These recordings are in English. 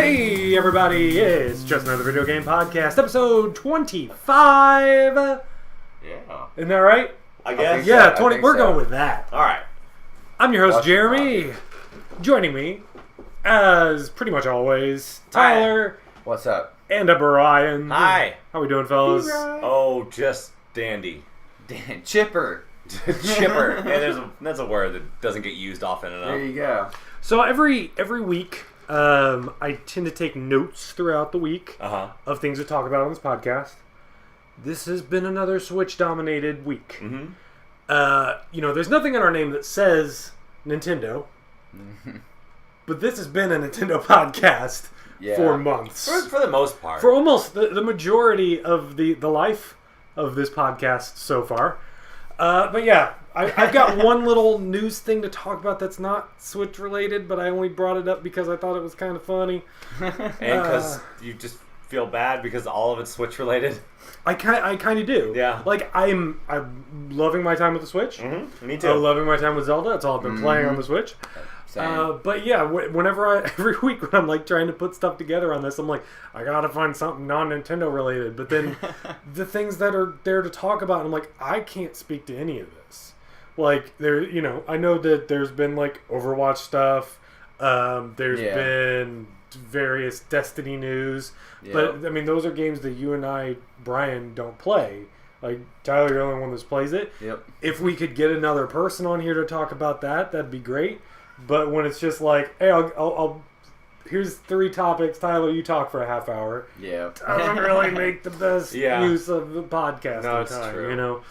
Hey everybody, it's just another video game podcast, episode 25. Yeah. Isn't that right? I guess. Yeah, 20. We're going with that. Alright. I'm your host, Jeremy. Joining me, as pretty much always, Tyler. What's up? And Brian. Hi. How we doing, fellas? Oh, just dandy. Chipper. Chipper. Yeah, that's a word that doesn't get used often enough. There you go. So every week, I tend to take notes throughout the week of things to talk about on this podcast. This has been another Switch-dominated week. Mm-hmm. There's nothing in our name that says Nintendo, but this has been a Nintendo podcast for months. For the most part. For almost the majority of the life of this podcast so far. But yeah, I've got one little news thing to talk about that's not Switch related, but I only brought it up because I thought it was kind of funny. And because you just feel bad because all of it's Switch related. I kind of do. Yeah. Like I'm loving my time with the Switch. Mm-hmm. Me too. I'm loving my time with Zelda. That's all I've been playing on the Switch. But yeah, whenever every week when I'm like trying to put stuff together on this, I'm like, I gotta find something non-Nintendo related. But then the things that are there to talk about, I'm like, I can't speak to any of this. Like I know that there's been like Overwatch stuff. There's been various Destiny news, but I mean those are games that you and I, Brian, don't play. Like Tyler, you're the only one that plays it. Yep. If we could get another person on here to talk about that, that'd be great. But when it's just like, hey, I'll here's 3 topics. Tyler, you talk for a half hour. Yeah. Doesn't really make the best use of the podcast. No, it's time, true.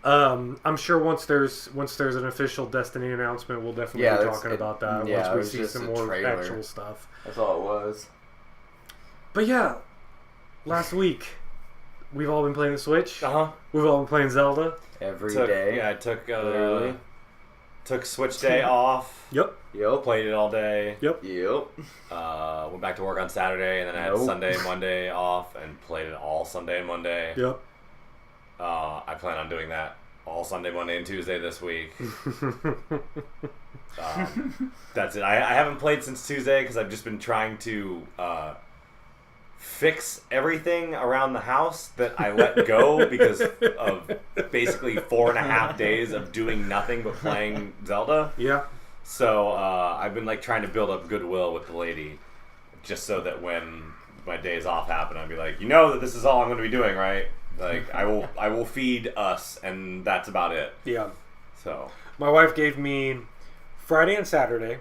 I'm sure once there's an official Destiny announcement, we'll definitely be talking about that. Once we see some more actual stuff. That's all it was. But yeah, last week we've all been playing the Switch. We've all been playing Zelda Every day. Yeah, I took Switch day off. Yep. Played it all day. Yep. Went back to work on Saturday, and then I had Sunday and Monday off, and played it all Sunday and Monday. Yep. I plan on doing that all Sunday, Monday, and Tuesday this week. That's it. I haven't played since Tuesday because I've just been trying to fix everything around the house that I let go because of basically 4.5 days of doing nothing but playing Zelda. Yeah. So I've been like trying to build up goodwill with the lady, just so that when my days off happen, I'll be like, that this is all I'm going to be doing, right? Like I will feed us, and that's about it. Yeah. So my wife gave me Friday and Saturday,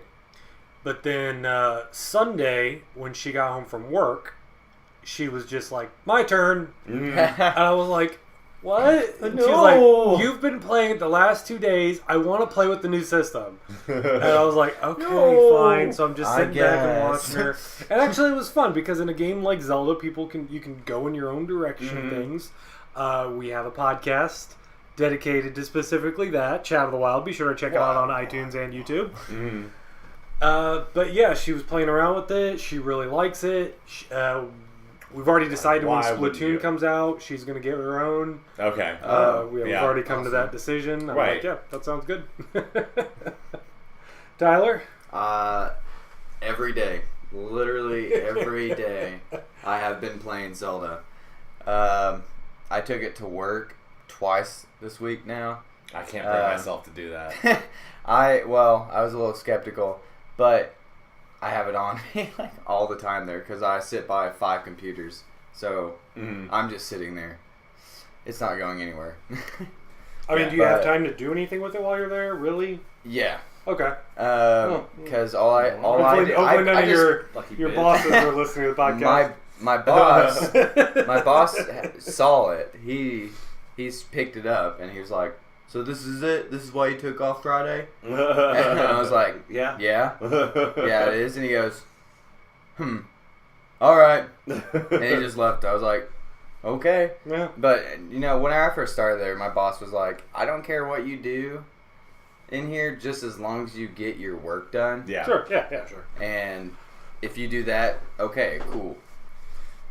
but then Sunday when she got home from work, she was just like, my turn. And I was like, what? And No. She was like, you've been playing it the last 2 days. I want to play with the new system. And I was like, okay, fine. So I'm just sitting back and watching her. And actually it was fun because in a game like Zelda, you can go in your own direction and things. We have a podcast dedicated to specifically that, Chat of the Wild. Be sure to check it out on iTunes and YouTube. But yeah, she was playing around with it. She really likes it. We've already decided when Splatoon comes out, she's going to get her own. Okay. We've already come to that decision. I'm right. like, yeah, that sounds good. Tyler? Every day. Literally every day. I have been playing Zelda. I took it to work twice this week now. I can't bring myself to do that. I was a little skeptical, but I have it on me like all the time there because I sit by 5 computers, so I'm just sitting there. It's not going anywhere. I mean, do you have time to do anything with it while you're there? Really? Yeah. Okay. Because hopefully none of your bosses are listening to the podcast. My boss saw it. He's picked it up and he was like, so this is it? This is why you took off Friday? And I was like, yeah, it is. And he goes, all right. And he just left. I was like, okay. Yeah. But, when I first started there, my boss was like, I don't care what you do in here, just as long as you get your work done. Yeah. Sure. Yeah, sure. And if you do that, okay, cool.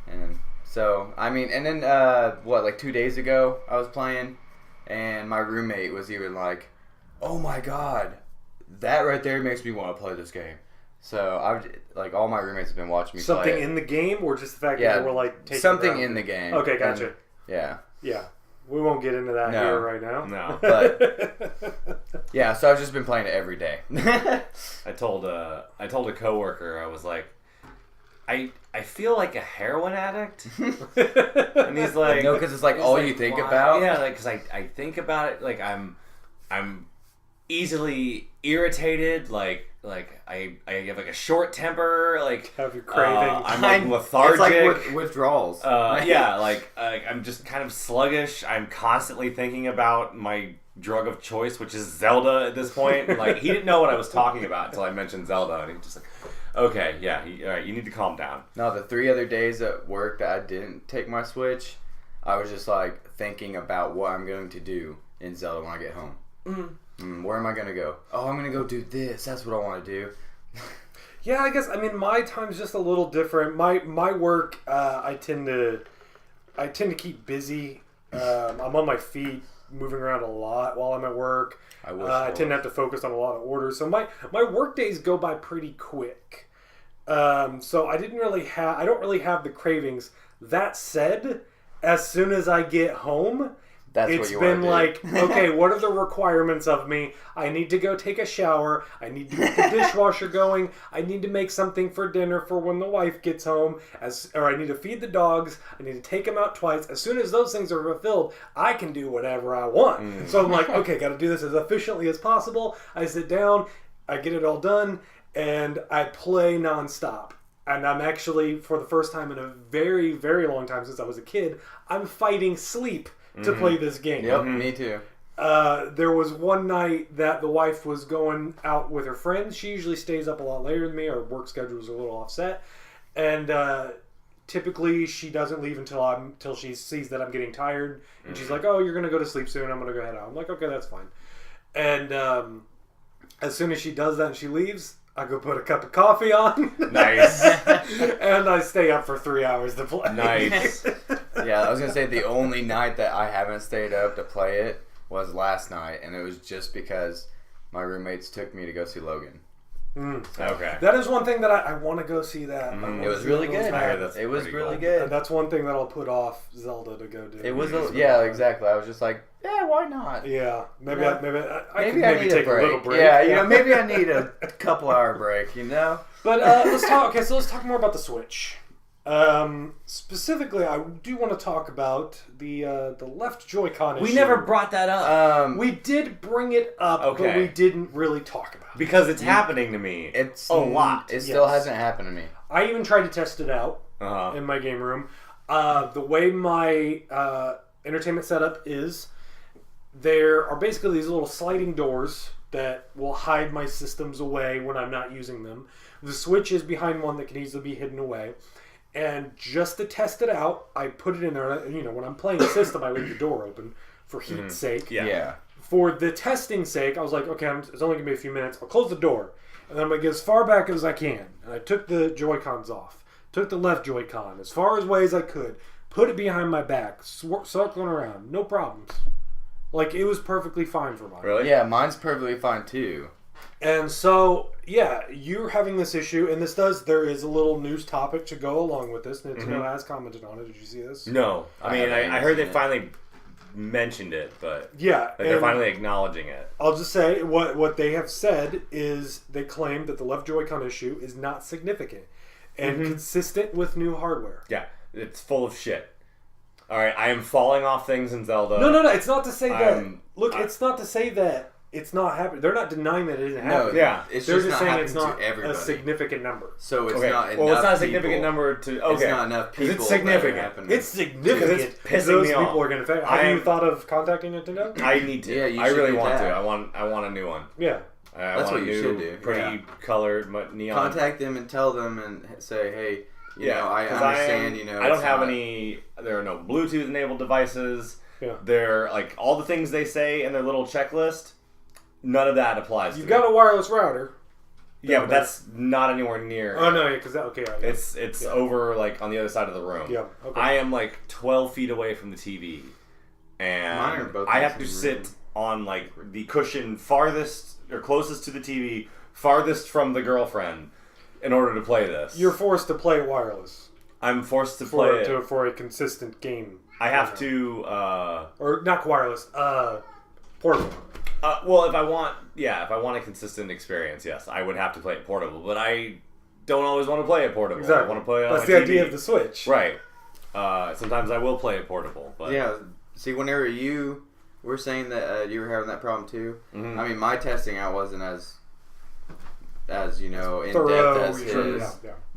And so, and then, 2 days ago, I was playing, and my roommate was even like, oh my god, that right there makes me want to play this game. So I've like all my roommates have been watching me Something play in the game, or just the fact that they were like taking something in the game. Okay, gotcha. And, yeah. Yeah. We won't get into that here right now. No. But yeah, so I've just been playing it every day. I told a coworker, I was like, I feel like a heroin addict. And he's like, no, because it's like all you think about. Yeah, like because I think about it, like I'm easily irritated, like I have like a short temper, like have your cravings. I'm like lethargic. It's like withdrawals. Yeah, like I'm just kind of sluggish. I'm constantly thinking about my drug of choice, which is Zelda at this point. Like he didn't know what I was talking about until I mentioned Zelda, and he's just like, okay, yeah, all right, you need to calm down. No, the 3 other days at work that I didn't take my Switch, I was just like thinking about what I'm going to do in Zelda when I get home. Where am I going to go? Oh, I'm going to go do this. That's what I want to do. Yeah, I guess, I mean, my time's just a little different. My work, I tend to keep busy. I'm on my feet, moving around a lot while I'm at work. I tend to have to focus on a lot of orders. So my work days go by pretty quick. So I don't really have the cravings. That said, as soon as I get home, it's been like, okay, what are the requirements of me? I need to go take a shower. I need to get the dishwasher going. I need to make something for dinner for when the wife gets home. Or I need to feed the dogs. I need to take them out twice. As soon as those things are fulfilled, I can do whatever I want. So I'm like, okay, got to do this as efficiently as possible. I sit down, I get it all done, and I play nonstop. And I'm actually, for the first time in a very, very long time since I was a kid, I'm fighting sleep to play this game. Yep, me too. There was one night that the wife was going out with her friends. She usually stays up a lot later than me. Our work schedules are a little offset. And typically she doesn't leave until she sees that I'm getting tired. And she's like, oh, you're going to go to sleep soon. I'm going to go head out. I'm like, okay, that's fine. And as soon as she does that and she leaves, I go put a cup of coffee on. Nice. And I stay up for 3 hours to play. Nice. Yeah, I was going to say the only night that I haven't stayed up to play it was last night, and it was just because my roommates took me to go see Logan. Okay. That is one thing that I want to go see that. It was really good. It was really good. And that's one thing that I'll put off Zelda to go do. It was, yeah, exactly. I was just like, yeah, why not? Yeah, maybe I need take a break. little break. Yeah, maybe I need a couple-hour break. But let's talk. Okay, so let's talk more about the Switch. Specifically, I do want to talk about the left Joy-Con issue. We never brought that up. We did bring it up, but we didn't really talk about it. Because it's happening to me. It's a lot. It still hasn't happened to me. I even tried to test it out in my game room. The way my entertainment setup is, there are basically these little sliding doors that will hide my systems away when I'm not using them. The Switch is behind one that can easily be hidden away. And just to test it out, I put it in there. You know, when I'm playing the system, I leave the door open for heat's sake. Yeah. For the testing sake, I was like, okay, it's only going to be a few minutes. I'll close the door. And then I'm going to get as far back as I can. And I took the Joy-Cons off. Took the left Joy-Con as far away as I could. Put it behind my back. Circling around. No problems. Like, it was perfectly fine for mine. Really? Yeah, mine's perfectly fine too. And so, yeah, you're having this issue, and there is a little news topic to go along with this. Nintendo has commented on it. Did you see this? No. I mean, I heard they finally mentioned it, but yeah, they're finally acknowledging it. I'll just say, what they have said is they claim that the left Joy-Con issue is not significant and consistent with new hardware. Yeah, it's full of shit. All right, I am falling off things in Zelda. No, it's not to say that. Look, it's not to say that it's not happening. They're not denying that it isn't happening. Yeah, they're just saying it's not a significant number. So it's not enough. Well, it's not a significant number to. Okay, it's not enough people. It's significant. It's significant. It's pissing Those me people off. are going to. Have you thought of contacting Nintendo? I need to. Yeah, you I should really do want that. to. I want a new one. Yeah. That's what you should do. Pretty colored neon. Contact them and tell them and say, hey, you know, I understand. I don't have any. There are no Bluetooth enabled devices. Yeah. They're like all the things they say in their little checklist. None of that applies. You've got a wireless router. Yeah, but that's not anywhere near. Oh no, yeah, because It's over like on the other side of the room. Yeah. Okay. I am like 12 feet away from the TV, and Mine are both I in have the to same sit on like the cushion farthest or closest to the TV, farthest from the girlfriend, in order to play this. You're forced to play it wireless. I'm forced to play it for a consistent game. I have to, or not wireless, portable. Well, if I want a consistent experience, yes, I would have to play it portable. But I don't always want to play it portable. Exactly. I want to play it on That's my the TV. idea of the Switch, right? Sometimes I will play it portable, but yeah. See, whenever you were saying that you were having that problem too, mm-hmm. I mean, my testing out wasn't as in thorough, depth as his,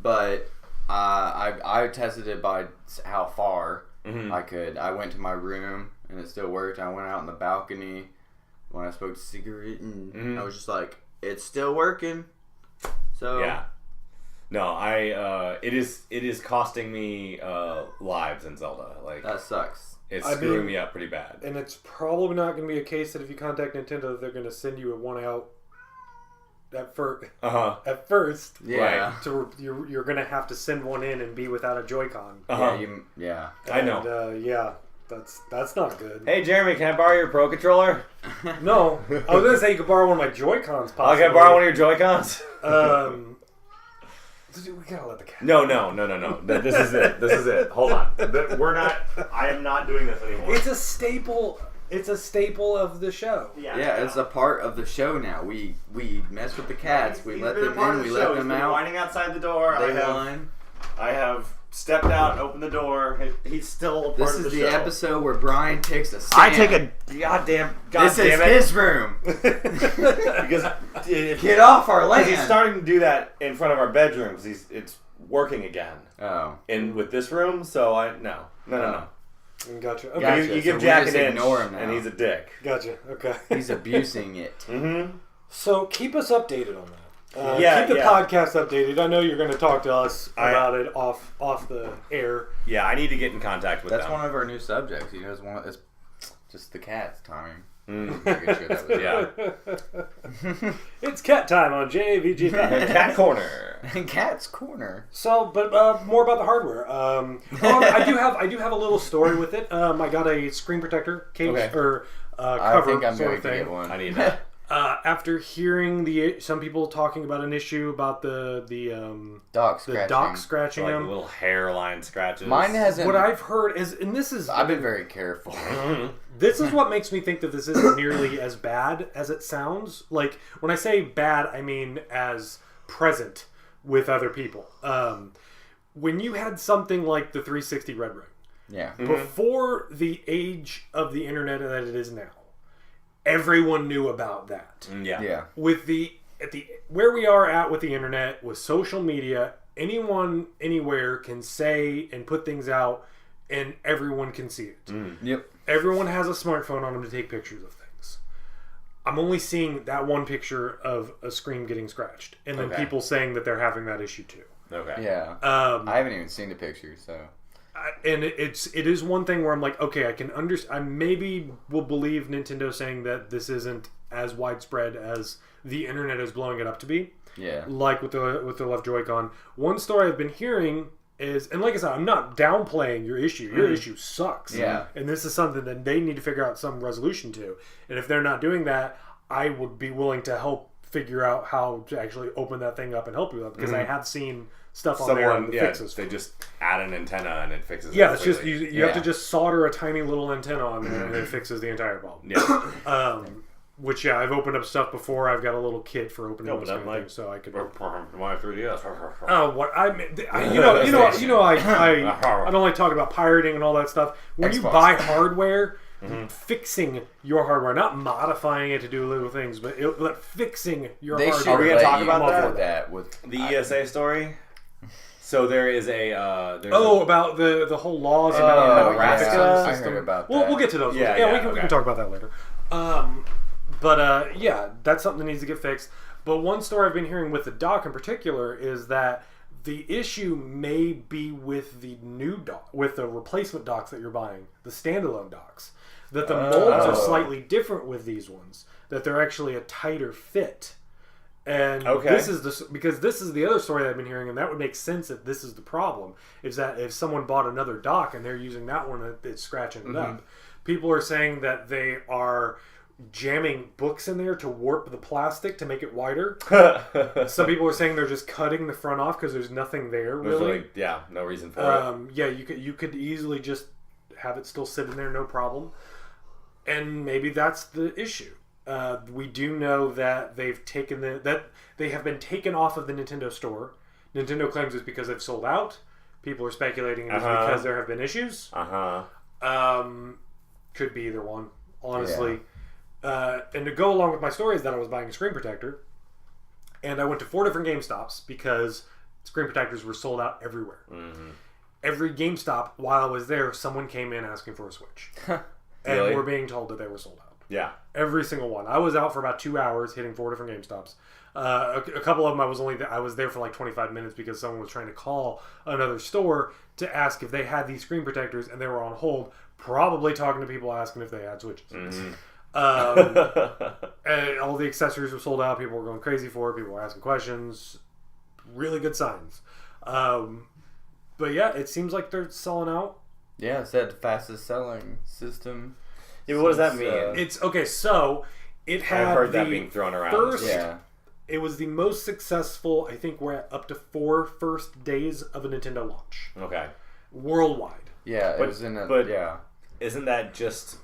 but I tested it by how far mm-hmm. I could. I went to my room and it still worked. I went out on the balcony when I smoked a cigarette and mm-hmm. I was just like, it's still working. So yeah. No, it is costing me lives in Zelda. Like that sucks. It's screwing me up pretty bad. And it's probably not going to be a case that if you contact Nintendo, they're going to send you a one out at first. Yeah. Right. So you're going to have to send one in and be without a Joy-Con. Yeah. I know. Yeah. That's not good. Hey Jeremy, can I borrow your Pro Controller? No, I was going to say you could borrow one of my Joy-Cons. Possibly. Can I borrow one of your Joy-Cons? We gotta let the cat. No. This is it. Hold on. I am not doing this anymore. It's a staple. It's a staple of the show. Yeah, it's a part of the show now. We mess with the cats. We let them in. We let them out. Whining outside the door. They whine. I have stepped out and opened the door. He's still a part of the show. This is the episode where Brian takes a stand. I take a goddamn This is his room. Because Get off our land. He's starting to do that in front of our bedrooms. It's working again. Oh. With this room, so no. Gotcha. Okay. Gotcha. You give So Jack we an inch, ignore him now. and he's a dick. Gotcha. Okay. He's abusing it. Mm-hmm. So keep us updated on that. Keep the podcast updated. I know you're going to talk to us about it off the air. Yeah, I need to get in contact with them. That's one of our new subjects. You guys want it's just the cats timing. It's cat time on JVG. Cat Corner. Cat's Corner. So, but more about the hardware. I do have a little story with it. I got a screen protector case cover. I think I'm sort going of to thing. get one. I need that. After hearing some people talking about an issue about the dock scratching, the dock scratching like them, little hairline scratches. Mine hasn't. What I've heard is, and this is, I've been very careful. This is what makes me think that this isn't nearly as bad as it sounds. Like when I say bad, I mean as present with other people. When you had something like the 360 Red Ring, before the age of the internet that it is now. Everyone knew about that. Yeah. With where we are at with the internet, with social media, anyone anywhere can say and put things out, and everyone can see it. Yep. Everyone has a smartphone on them to take pictures of things. I'm only seeing that one picture of a screen getting scratched, and then people saying that they're having that issue too. Okay. Yeah. I haven't even seen the picture, so. And it is one thing where I'm like, okay, I can I maybe will believe Nintendo saying that this isn't as widespread as the internet is blowing it up to be. Yeah. Like with the left Joy-Con. One story I've been hearing is, and like I said, I'm not downplaying your issue. Your issue sucks. Yeah. And this is something that they need to figure out some resolution to. And if they're not doing that, I would be willing to help figure out how to actually open that thing up and help you with that, because I have seen stuff on there that fixes. They just add an antenna and it fixes it. Yeah, it's just you have to just solder a tiny little antenna on there and it fixes the entire problem. Yeah. Which I've opened up stuff before. I've got a little kit for opening up things, so I could. My 3DS. Oh, what I don't like talking about pirating and all that stuff. When you buy hardware, fixing your hardware, not modifying it to do little things, but fixing your hardware. Are we going to talk about that with the ESA story? So there is about the whole laws about Nebraska. I heard about that. We'll get to those. We can talk about that later. That's something that needs to get fixed. But one story I've been hearing with the dock in particular is that the issue may be with the new dock, with the replacement docks that you're buying, the standalone docks. That the molds are slightly different with these ones. That they're actually a tighter fit. And this is because this is the other story that I've been hearing, and that would make sense if this is the problem. Is that if someone bought another dock and they're using that one, it's scratching it up. People are saying that they are jamming books in there to warp the plastic to make it wider. Some people are saying they're just cutting the front off because there's nothing there really. No reason for it. Yeah, you could easily just have it still sitting there, no problem. And maybe that's the issue. We do know that they have been taken off of the Nintendo store. Nintendo claims it's because they've sold out. People are speculating it's because there have been issues. Could be either one, honestly. And to go along with my story is that I was buying a screen protector, and I went to 4 different GameStops because screen protectors were sold out everywhere. Every GameStop, while I was there, someone came in asking for a Switch. And we're being told that they were sold out. Yeah. Every single one. I was out for about 2 hours hitting 4 different GameStops. A couple of them I was there for like 25 minutes because someone was trying to call another store to ask if they had these screen protectors, and they were on hold, probably talking to people asking if they had Switches. And all the accessories were sold out. People were going crazy for it. People were asking questions. Really good signs. But yeah, it seems like they're selling out. Yeah, it said fastest selling system. Yeah, but what does that mean? It's okay. So it had. I've heard that being thrown around. It was the most successful. I think we're at up to 4 first days of a Nintendo launch. Okay. Worldwide. Yeah, it was in a. Isn't that just?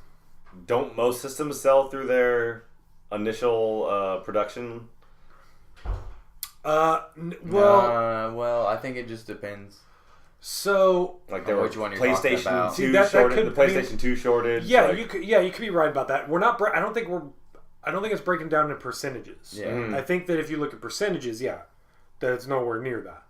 Don't most systems sell through their initial production? Well, I think it just depends. So, like there were which one you're talking about. the PlayStation 2 shortage. Yeah, like, you could be right about that. We're not. I don't think it's breaking down in percentages. Yeah. I think that if you look at percentages, that it's nowhere near that.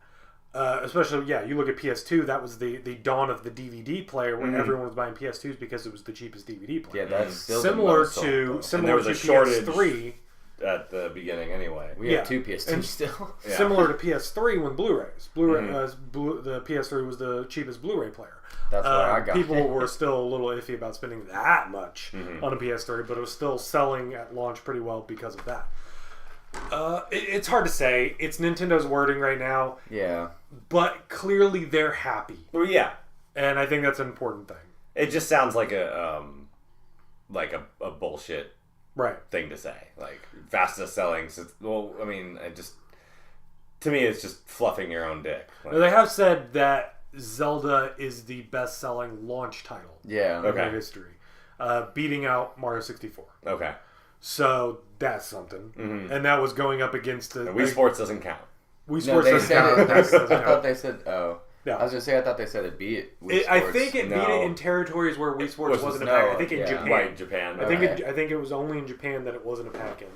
Especially, you look at PS2. That was the dawn of the DVD player when everyone was buying PS2s because it was the cheapest DVD player. Yeah, that's still similar to PS3. At the beginning, anyway. We had 2 PS2s still. Similar to PS3 when Blu-rays. The PS3 was the cheapest Blu-ray player. That's what I got. People were still a little iffy about spending that much on a PS3, but it was still selling at launch pretty well because of that. It's hard to say. It's Nintendo's wording right now. Yeah. But clearly they're happy. Well, yeah. And I think that's an important thing. It just sounds like a bullshit thing to say. Like, fastest selling. Well, I mean, to me, it's just fluffing your own dick. Like, they have said that Zelda is the best-selling launch title in their history, beating out Mario 64. Okay. So that's something. And that was going up against the... Wii Sports doesn't count. Wii Sports doesn't count. I thought they said... Oh. Yeah. I was going to say, I thought they said it beat Wii Sports. I think it beat it in territories where Wii Sports wasn't a pack. I think in Japan. Right, Japan. I think it was only in Japan that it wasn't a pack in.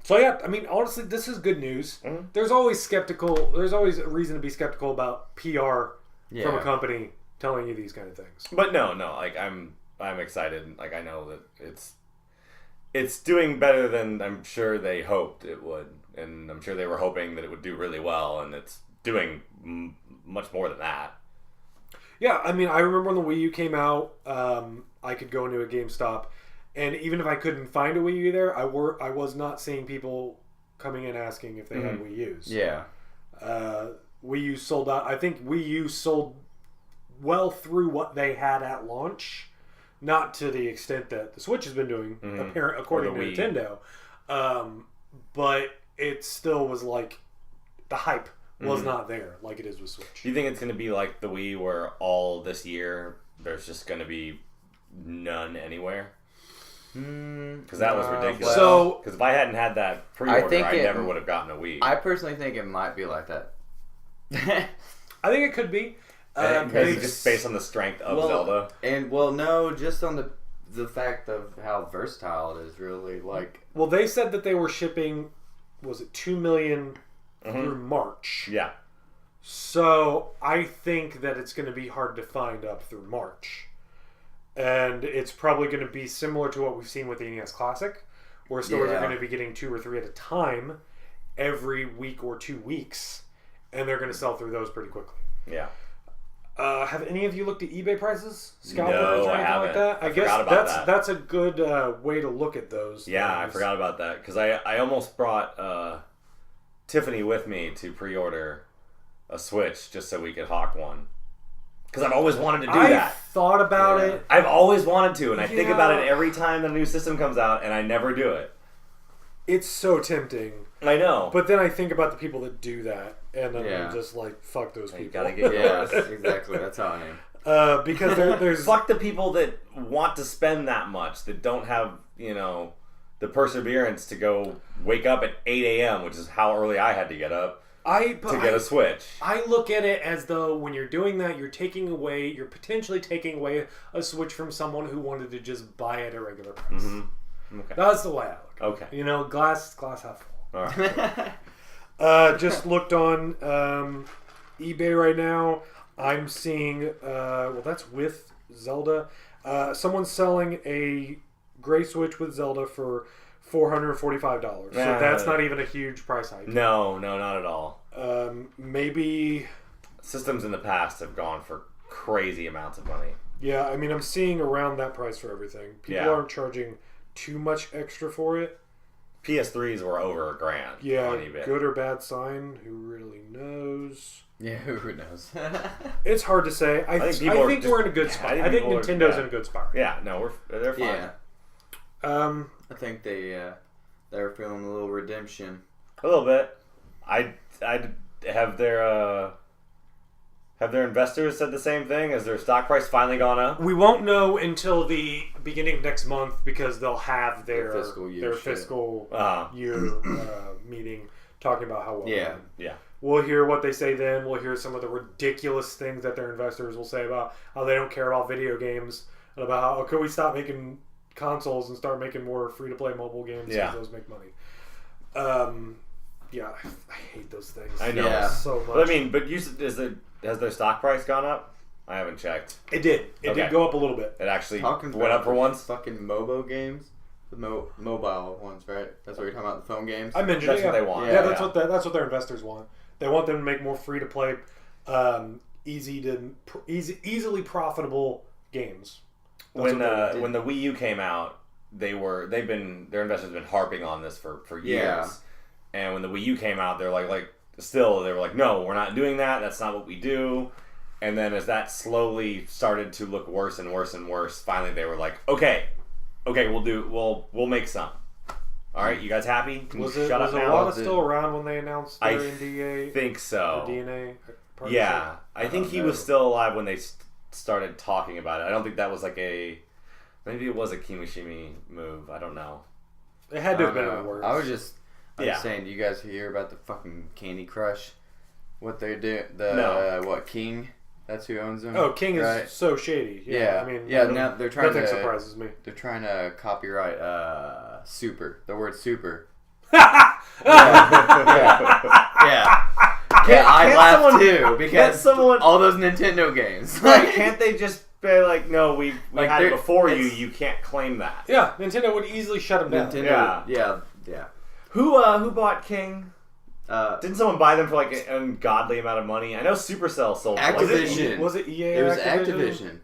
So yeah, I mean, honestly, this is good news. There's always a reason to be skeptical about PR from a company telling you these kind of things. But no, like I'm excited. Like, I know that it's doing better than I'm sure they hoped it would, and I'm sure they were hoping that it would do really well, and it's doing much more than that. Yeah, I mean, I remember when the Wii U came out, I could go into a GameStop, and even if I couldn't find a Wii U there, I was not seeing people coming in asking if they had Wii U's. Yeah. Wii U sold out. I think Wii U sold well through what they had at launch, not to the extent that the Switch has been doing, according to Nintendo. But it still was like the hype was not there like it is with Switch. Do you think it's going to be like the Wii, where all this year there's just going to be none anywhere? Because that was ridiculous. Because if I hadn't had that pre-order, I never would have gotten a Wii. I personally think it might be like that. I think it could be. Maybe just based on the strength of Zelda. And no, just on the fact of how versatile it is, really. Like, well, they said that they were shipping, was it 2 million through March? Yeah. So I think that it's going to be hard to find up through March. And it's probably going to be similar to what we've seen with the NES Classic, where stores are going to be getting 2 or 3 at a time every week or 2 weeks, and they're going to sell through those pretty quickly. Yeah. Have any of you looked at eBay prices? Scalpers or anything like that? I guess that's a good way to look at those. Yeah, things. I forgot about that because I almost brought Tiffany with me to pre-order a Switch just so we could hawk one. Because I've always wanted to do I that. thought about it. I've always wanted to, and I think about it every time the new system comes out, and I never do it. It's so tempting. I know. But then I think about the people that do that, and then I'm just like, fuck those people. You gotta get exactly. That's how I am. Because there's... Fuck the people that want to spend that much, that don't have, the perseverance to go wake up at 8 a.m., which is how early I had to get up. To get a Switch. I look at it as though when you're doing that, you're potentially taking away a Switch from someone who wanted to just buy it at a regular price. Mm-hmm. Okay. That's the way I look at it. Okay. Glass half full. All right. Just looked on eBay right now. I'm seeing, that's with Zelda. Someone's selling a gray Switch with Zelda for $445. So that's not even a huge price hike. No, not at all. Maybe systems in the past have gone for crazy amounts of money. Yeah, I mean, I'm seeing around that price for everything. People aren't charging too much extra for it. PS3s were over $1,000 on eBay. Good or bad sign? Who really knows? Yeah, who knows? It's hard to say. I think we're in a good spot. I think Nintendo's in a good spot. Yeah, no, they're fine. Yeah. I think they're feeling a little redemption. A little bit. I have their investors said the same thing? Has their stock price finally gone up? We won't know until the beginning of next month because they'll have their fiscal year meeting talking about how well. Yeah. We'll hear what they say then. We'll hear some of the ridiculous things that their investors will say about how they don't care about video games and about how can we stop making consoles and start making more free-to-play mobile games because those make money. I hate those things. I know so much. But I mean, has their stock price gone up? I haven't checked. It did. It did go up a little bit. It actually went up for once. Fucking MOBO games, the mobile ones, right? That's what you're talking about. The phone games. I mentioned that's what they want. Yeah, that's what their investors want. They want them to make more free-to-play, easily profitable games. When the Wii U came out, their investors have been harping on this for years. Yeah. And when the Wii U came out, they were like, no, we're not doing that. That's not what we do. And then as that slowly started to look worse and worse and worse, finally they were like, okay, we'll make some. All right, you guys happy? Was Iwata still around when they announced their NDA? I think so. The DNA partnership? Yeah, I think he was still alive when they started talking about it. I don't think that was maybe it was a Kimishimi move. I don't know. It had to have been in the works. I was saying, do you guys hear about the fucking Candy Crush? What they do? King? That's who owns them. Oh, King is so shady. Yeah. I mean, now they're trying nothing surprises me. They're trying to copyright super. The word super. Yeah. I laughed too because all those Nintendo games. Can't they just be like, no, we had it before you. You can't claim that. Yeah, Nintendo would easily shut them down. Yeah. Who bought King? Didn't someone buy them for an ungodly amount of money? I know Supercell sold Activision. Was it EA? It was Activision.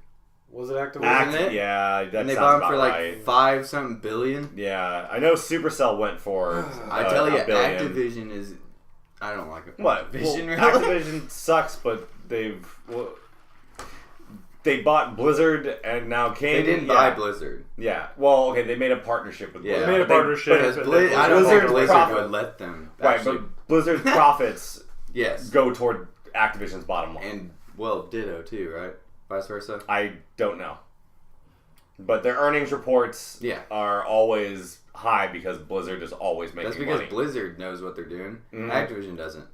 Was it Activision? Yeah, that and they sounds bought them for right. 5-something billion. Yeah, I know Supercell went for. I tell you, $1 billion. Activision is. I don't like it. What? Vision, really? Activision sucks, but they bought Blizzard and now King. They didn't buy Blizzard. Yeah. Well, okay, they made a partnership with Blizzard. They made a partnership. I don't think Blizzard would let them. Right, but Blizzard's profits go toward Activision's bottom line. And, ditto too, right? Vice versa? I don't know. But their earnings reports are always high because Blizzard is always making money. That's because Blizzard knows what they're doing. Mm-hmm. Activision doesn't.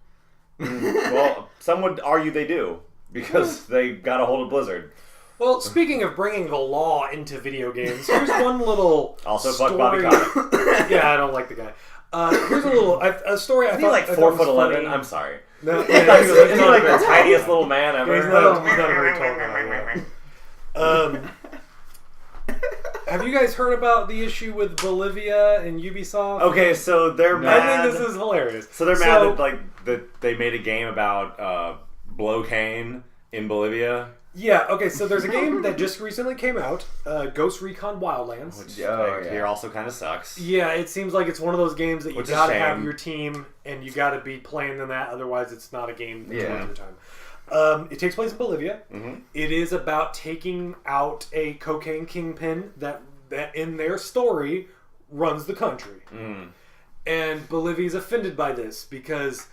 Well, some would argue they do because they got a hold of Blizzard. Well, speaking of bringing the law into video games, here's one little also story. Fuck Bobby Kart. Yeah, I don't like the guy. Here's a story. Is he like 4'11"? I'm sorry. No, is he like the tiniest little man ever? He's not a very tall guy. Have you guys heard about the issue with Bolivia and Ubisoft? Okay, so they're mad. I think this is hilarious. So they're mad that they made a game about Blockane in Bolivia. Yeah, okay, so there's a game that just recently came out, Ghost Recon Wildlands. Which here also kind of sucks. Yeah, it seems like it's one of those games that you gotta have your team and you gotta be playing in that, otherwise it's not a game that's worth your It takes place in Bolivia. Mm-hmm. It is about taking out a cocaine kingpin that in their story runs the country. Mm. And Bolivia's offended by this because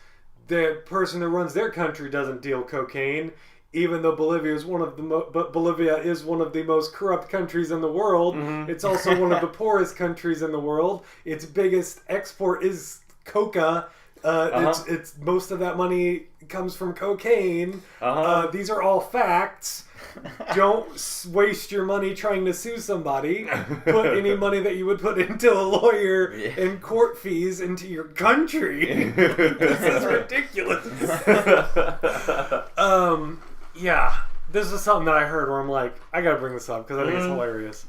the person that runs their country doesn't deal cocaine, even though Bolivia is one of the most corrupt countries in the world. Mm-hmm. It's also one of the poorest countries in the world. Its biggest export is coca. It's most of that money comes from cocaine. These are all facts. Don't waste your money trying to sue somebody. Put any money that you would put into a lawyer and court fees into your country. This is ridiculous. Yeah. This is something that I heard where I'm like, I gotta bring this up because I think it's hilarious.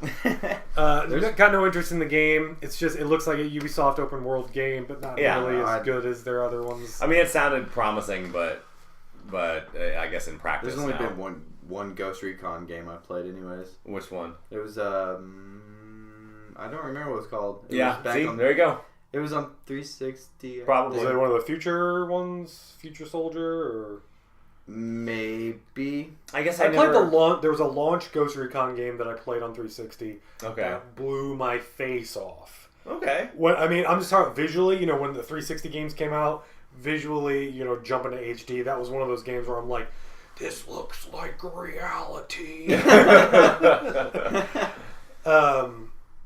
Got no interest in the game. It's just, it looks like a Ubisoft open world game, but not really as good as their other ones. I mean, it sounded promising, but I guess in practice, there's only been one Ghost Recon game I played, anyways. Which one? It was I don't remember what it was called. It was there you go. It was on 360. Probably. Is it one of the future ones? Future Soldier or? Maybe. I guess I played the launch. There was a launch Ghost Recon game that I played on 360. Okay. That blew my face off. Okay. I'm just talking visually. You know, when the 360 games came out, visually, jumping to HD, that was one of those games where I'm like, this looks like reality.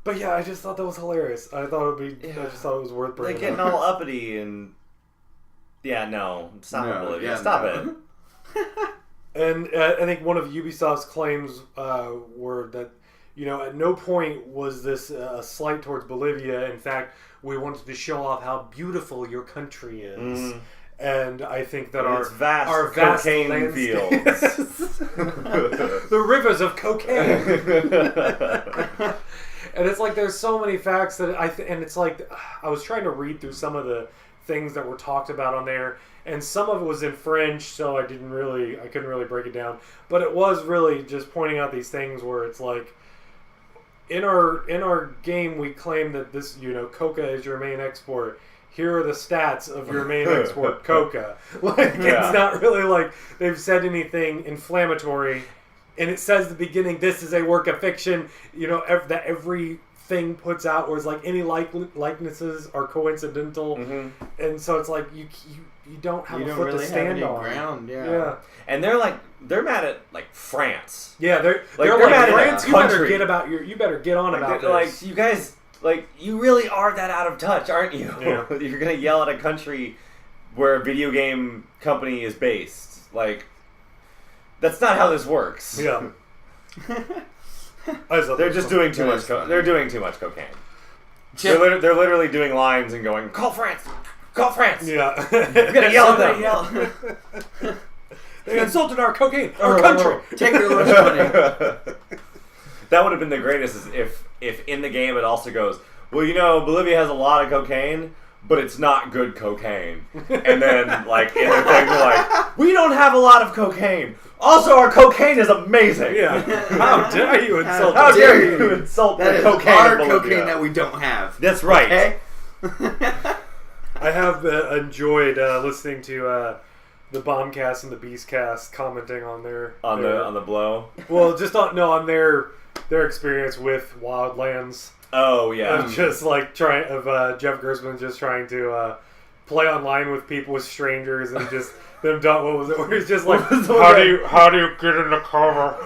But yeah, I just thought that was hilarious. I thought it was worth bringing. They're getting all uppity and. Yeah, no, stop it, Bolivia. Stop it. And I think one of Ubisoft's claims were that, at no point was this a slight towards Bolivia. In fact, we wanted to show off how beautiful your country is. Mm. And I think that our vast cocaine fields. The rivers of cocaine. And it's like there's so many facts that and it's like I was trying to read through some of the things that were talked about on there, and some of it was in French, so I couldn't really break it down. But it was really just pointing out these things where it's like, in our game we claim that this, coca is your main export. Here are the stats of your main export, coca. It's not really like they've said anything inflammatory, and it says at the beginning, this is a work of fiction. That everything puts out, where it's like any likenesses are coincidental, and so it's like you don't have a foot to stand on. Ground, yeah. And they're mad at France. Yeah, they're mad at France. You better get on about this. Like, you guys, you really are that out of touch, aren't you? Yeah. You're gonna yell at a country where a video game company is based. That's not how this works. Yeah. They're just doing too much. They're doing too much cocaine. They're literally doing lines and going, "Call France! Call France!" Yeah. We're gonna yell at them. They insulted our cocaine, our country. Take your lunch money. That would have been the greatest is if in the game it also goes, well, Bolivia has a lot of cocaine, but it's not good cocaine. And then, in the thing, they're we don't have a lot of cocaine. Also, our cocaine is amazing. Yeah. How dare you insult? How dare you insult the cocaine? Our cocaine that we don't have. That's right. Okay? I have enjoyed listening to the Bombcast and the Beastcast commenting on the blow. Well, just on their experience with Wildlands. Oh yeah, of just Jeff Gersman just trying to play online with people, with strangers, and just them done. What was it? Where he's just like, how do you get in the cover?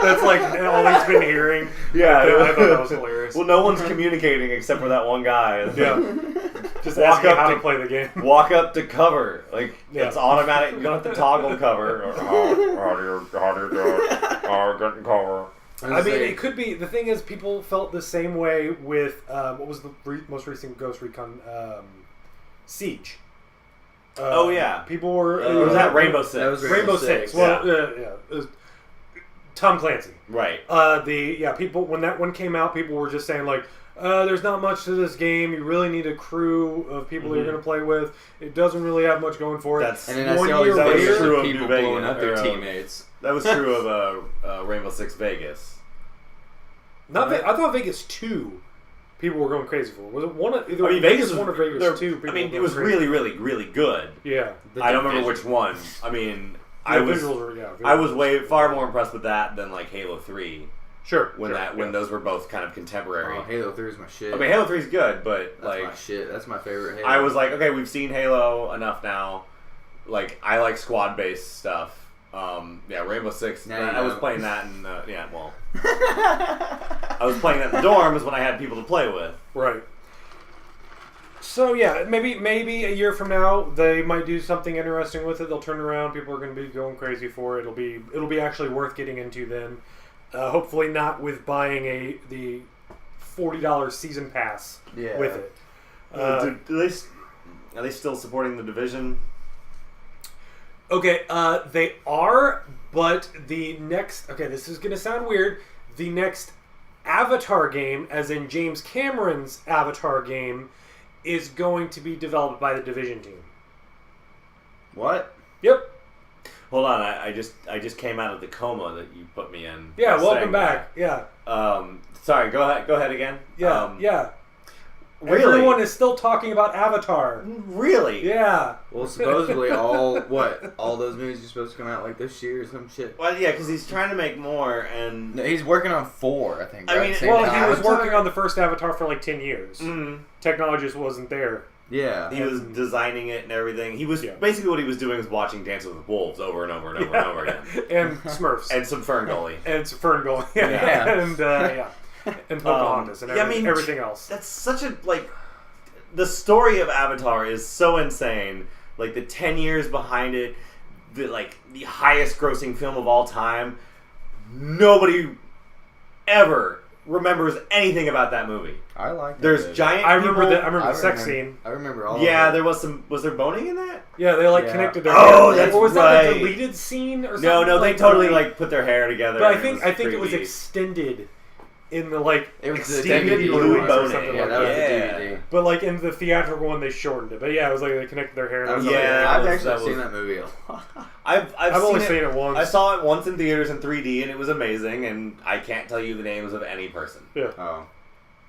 that's all he's been hearing. Yeah, I thought that was hilarious. Well, no one's communicating except for that one guy. Yeah, just walk up to play the game. Walk up to cover. It's automatic. You don't have to toggle cover. How do you get in cover? I mean, it could be. The thing is, people felt the same way with what was the most recent Ghost Recon Siege. Oh yeah, people were. Was that Rainbow Six? That was Rainbow Six. Well, yeah. It was Tom Clancy. Right. People when that one came out, people were just saying there's not much to this game. You really need a crew of people that you're going to play with. It doesn't really have much going for it. And then I see all these true of people blowing up their teammates. That was true of Rainbow Six Vegas. I thought Vegas 2 people were going crazy for. Was it one of either Vegas one or Vegas 2? It was really, really, really good. Yeah. I don't remember which one. I mean, I was far more impressed with that than like Halo 3. Sure. When those were both kind of contemporary. Oh, Halo 3 is my shit. I mean, Halo 3 is good, but that's my shit. That's my favorite Halo. I was like, okay, we've seen Halo enough now. Like, I like squad-based stuff. Rainbow Six. I was playing that in I was playing that in the dorms when I had people to play with. Right. So yeah, maybe a year from now they might do something interesting with it. They'll turn around. People are going to be going crazy for it. It'll be actually worth getting into then. Hopefully not with buying the $40 season pass with it. Are they still supporting the Division? Okay, they are, but the next... Okay, this is going to sound weird. The next Avatar game, as in James Cameron's Avatar game, is going to be developed by the Division team. What? Yep. Hold on, I just came out of the coma that you put me in. Yeah, welcome back. That. Yeah. Sorry, go ahead again. Yeah, yeah. Really? Everyone is still talking about Avatar. Really? Yeah. Well, supposedly all those movies are supposed to come out like this year or some shit. Well, yeah, because he's trying to make more, and no, he's working on 4, I think. Right? I mean, he was working on the first Avatar for like 10 years. Mm-hmm. Technology just wasn't there. Yeah, he was designing it and everything. He was basically what he was doing was watching Dances with Wolves over and over and over and over again, and Smurfs, and some Ferngully, and Pocahontas, and everything else. That's such a the story of Avatar is so insane. Like the 10 years behind it, the highest grossing film of all time. Nobody ever remembers anything about that movie. I like that. There's movie. giant. I remember the sex scene. I remember all. Yeah, of it. there was some. Was there boning in that? Yeah, they connected their. Oh, hair. that's was right. that a deleted scene or something? No, they totally put their hair together. But I think it was extended in the it was extended the blue DVD or something that was the DVD. But in the theatrical one, they shortened it. But yeah, it was they connected their hair. I've actually seen that movie a lot. I've only seen it once. I saw it once in theaters in 3D, and it was amazing. And I can't tell you the names of any person. Yeah. Oh.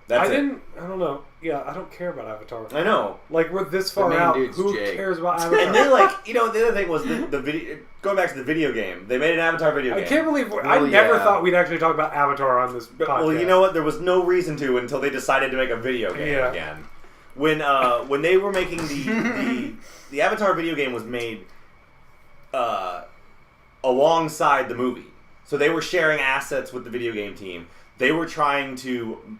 I don't know. Yeah, I don't care about Avatar. I know. We're this far out. Who cares about Avatar? And then, the other thing was the video. Going back to the video game, they made an Avatar video game. I can't believe I never thought we'd actually talk about Avatar on this podcast. Well, you know what? There was no reason to until they decided to make a video game again. When they were making the Avatar video game was made alongside the movie, so they were sharing assets with the video game team. They were trying to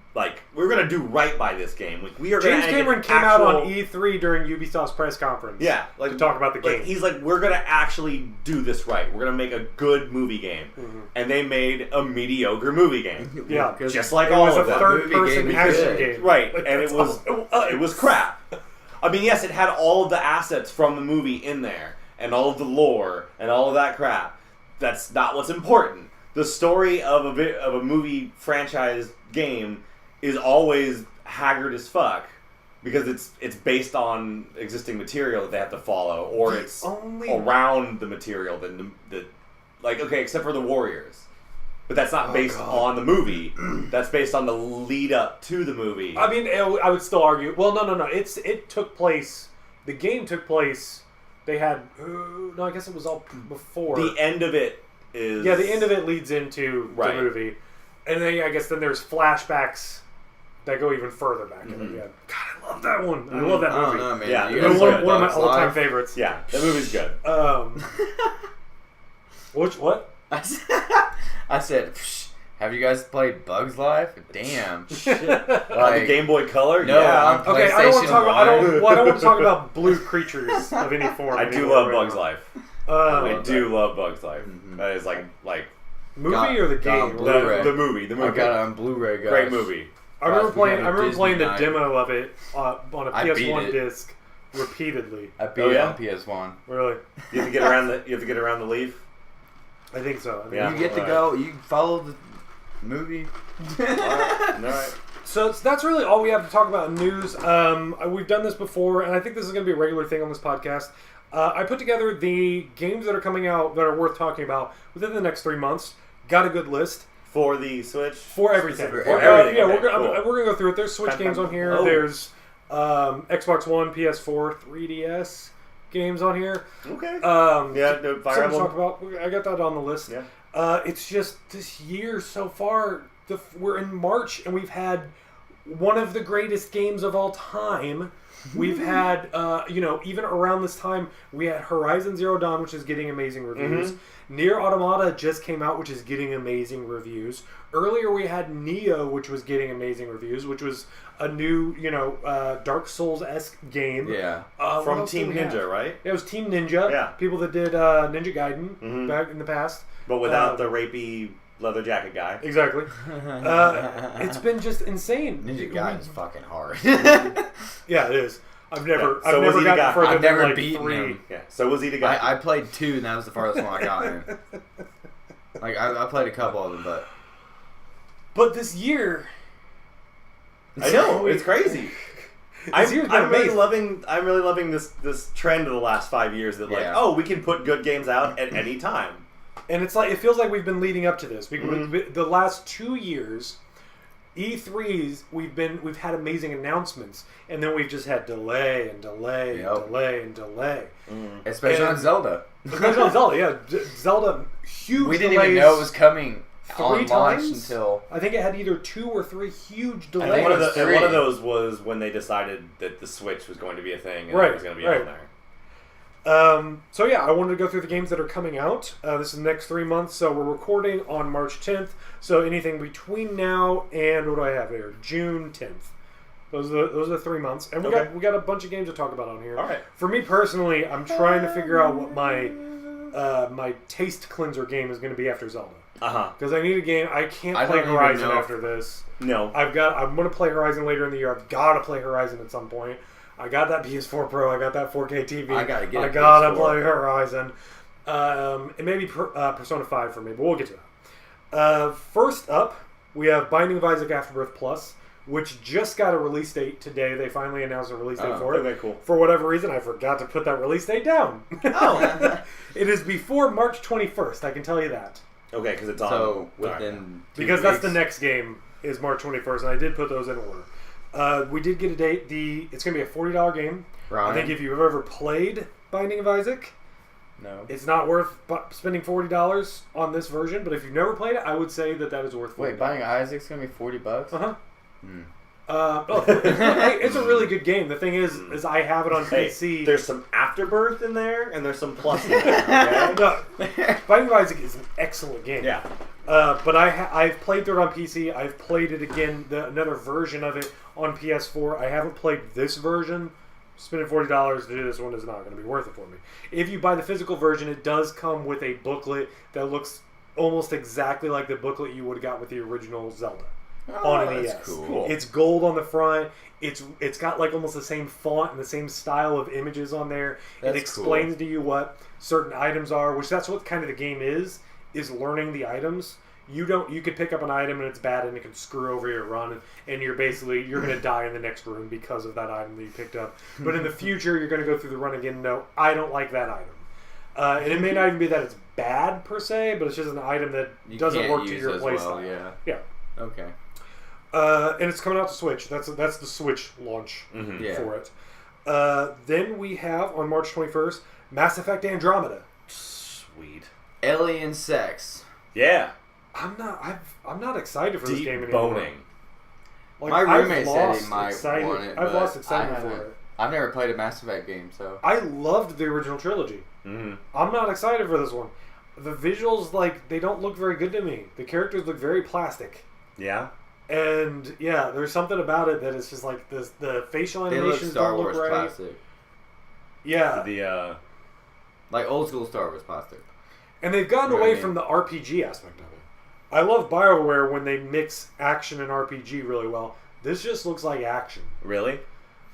we're gonna do right by this game. We are. James Cameron came out on E3 during Ubisoft's press conference. Yeah, to talk about the game. He's we're gonna actually do this right. We're gonna make a good movie game, and they made a mediocre movie game. Yeah, just like all of them. It was a third-person action game, right? And it was crap. I mean, yes, it had all of the assets from the movie in there, and all of the lore, and all of that crap. That's not what's important. The story of a movie franchise game is always haggard as fuck because it's based on existing material that they have to follow, or it's around the material that except for the Warriors, but that's not based on the movie. That's based on the lead up to the movie. I mean, I would still argue. Well, no. It took place. The game took place. They had I guess it was all before the end of it. The end of it leads into the movie, and then I guess there's flashbacks that go even further back. Mm-hmm. God, I love that one. I love that movie. Oh, no, man. Yeah, one of my all-time favorites. Yeah, that movie's good. What? I said, have you guys played Bugs Life? Damn. Shit. The Game Boy Color? No, yeah. okay, I don't want to talk about blue creatures of any form. I do love Bugs Life. I do love Bugs Life. Mm-hmm. That is movie or the game? The movie. I got it on Blu-ray, guys. Great movie. I remember playing the demo of it on a PS1 disc repeatedly. I beat it on PS1. Really? You have to get around the leaf. I think so. You get to go. You follow the movie. All right. So that's really all we have to talk about in news. We've done this before, and I think this is going to be a regular thing on this podcast. I put together the games that are coming out that are worth talking about within the next 3 months. Got a good list. For the Switch? For everything. For everything. Yeah, Okay, we're going to go through it. There's Switch games on here. There's Xbox One, PS4, 3DS games on here. Okay. Fire Emblem. Talk about. I got that on the list. Yeah. It's just this year so far. We're in March and we've had one of the greatest games of all time. We've had, even around this time, we had Horizon Zero Dawn, which is getting amazing reviews. Nier Automata just came out, which is getting amazing reviews. Earlier, we had Nioh, which was getting amazing reviews, which was a new, Dark Souls-esque game. Yeah. From Team Ninja, right? It was Team Ninja. Yeah. People that did Ninja Gaiden back in the past. But without the rapey leather jacket guy. Exactly. It's been just insane. Ninja Gaiden's fucking hard. Yeah, it is. I've never beaten 3. him. Yeah. So was he the guy? I played 2, and that was the farthest one I got in. Like I played a couple of them, but this year, I know it's crazy. I'm really loving this trend of the last 5 years that we can put good games out at any time. And it's like it feels like we've been leading up to this. The last 2 years, E3s we've had amazing announcements, and then we've just had delay and delay and delay and delay. Especially on Zelda. Especially on Zelda, yeah. Zelda, huge. We didn't even know it was coming on launch until I think it had either 2 or 3 huge delays. And one of those was when they decided that the Switch was going to be a thing and it was going to be on there. So yeah, I wanted to go through the games that are coming out. This is the next 3 months, so we're recording on March 10th. So anything between now and what do I have here? June 10th. Those are the 3 months, and we got a bunch of games to talk about on here. All right. For me personally, I'm trying to figure out what my taste cleanser game is going to be after Zelda. Because I need a game. I can't play Horizon after this. No. I'm going to play Horizon later in the year. I've got to play Horizon at some point. I got that PS4 Pro. I got that 4K TV. I gotta play Horizon. It may be Persona 5 for me, but we'll get to that. First up, we have Binding of Isaac Afterbirth Plus, which just got a release date today. They finally announced a release date for it. Okay, cool. For whatever reason, I forgot to put that release date down. It is before March 21st. I can tell you that. Okay, because it's on. So within 2 because weeks. That's the next game is March 21st, and I did put those in order. We did get a date. It's going to be a $40 game. Ryan? I think if you've ever played Binding of Isaac, no, it's not worth spending $40 on this version. But if you've never played it, I would say that is worth $40. Wait, Binding of Isaac's going to be $40? It's a really good game. The thing is I have it on PC. There's some Afterbirth in there, and there's some Plus in there. Okay? No, Binding of Isaac is an excellent game. Yeah. But I've played through it on PC. I've played it again, another version of it on PS4. I haven't played this version. Spending $40 to do this one is not going to be worth it for me. If you buy the physical version, it does come with a booklet that looks almost exactly like the booklet you would have got with the original Zelda on an ES. Cool. It's gold on the front. It's got like almost the same font and the same style of images on there. It explains to you what certain items are, which that's what kind of the game is learning the items. You could pick up an item and it's bad and it can screw over your run, and you're going to die in the next room because of that item that you picked up. But in the future, you're going to go through the run again. No, I don't like that item. And it may not even be that it's bad per se, but it's just an item that doesn't work to your playstyle. Yeah. Okay. And it's coming out to Switch. That's the Switch launch for it. Then we have on March 21st Mass Effect Andromeda. Sweet. Alien sex. Yeah. I'm not excited for this game anymore. Boning. Like, my roommate said he might want it. I've lost excitement for it. I've never played a Mass Effect game, so I loved the original trilogy. Mm-hmm. I'm not excited for this one. The visuals, they don't look very good to me. The characters look very plastic. Yeah. And yeah, there's something about it that is just like the facial animations don't look right. Plastic. Yeah. The like old school Star Wars plastic. And they've gotten away from the RPG aspect of it. I love BioWare when they mix action and RPG really well. This just looks like action. Really?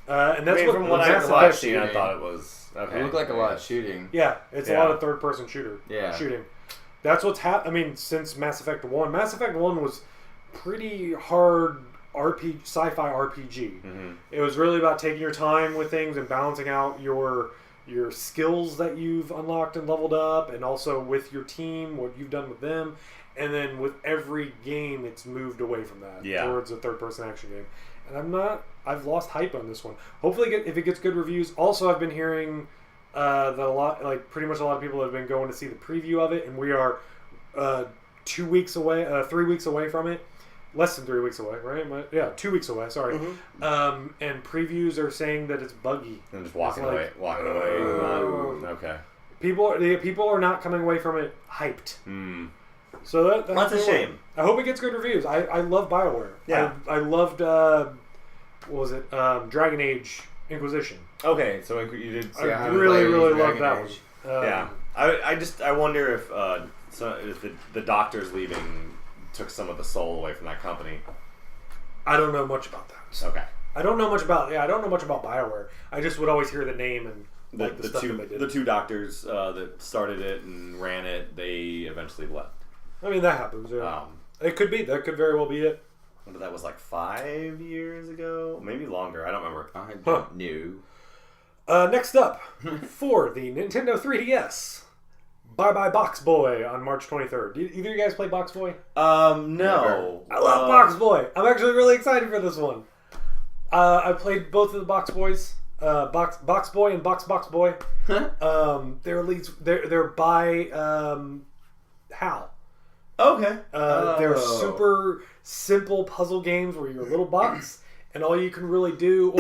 And that's from what I've seen, I thought it was okay. It looked like a lot of shooting. Yeah, it's a lot of third-person shooting. That's what's happened. I mean, since Mass Effect 1. Mass Effect 1 was pretty hard sci-fi RPG. Mm-hmm. It was really about taking your time with things and balancing out your skills that you've unlocked and leveled up, and also with your team, what you've done with them. And then with every game, it's moved away from that towards a third-person action game. And I've lost hype on this one. Hopefully, if it gets good reviews. Also, I've been hearing that pretty much a lot of people have been going to see the preview of it, and we are 3 weeks away from it. Less than 3 weeks away, right? 2 weeks away. Sorry. Mm-hmm. And previews are saying that it's buggy. And just walking away. Okay. People are not coming away from it hyped. So that's a shame. I hope it gets good reviews. I love BioWare. Yeah. I loved what was it? Dragon Age Inquisition. Okay, so you did. I really loved that one. I wonder if the doctors leaving took some of the soul away from that company. I don't know much about that. Okay. I don't know much about BioWare. I just would always hear the name and the stuff that they did. The two doctors that started it and ran it, they eventually left. I mean, that happens. Yeah. It could be. That could very well be it. But that was like 5 years ago, maybe longer. I don't remember. I don't know. Next up, for the Nintendo 3DS, Bye Bye Box Boy on March 23rd. Either of you guys play Box Boy? No. Never. I love Box Boy. I'm actually really excited for this one. I played both of the Box Boys, Box Boy and Box Boy. They're by HAL. Okay. They're super simple puzzle games where you're a little box, and all you can really do,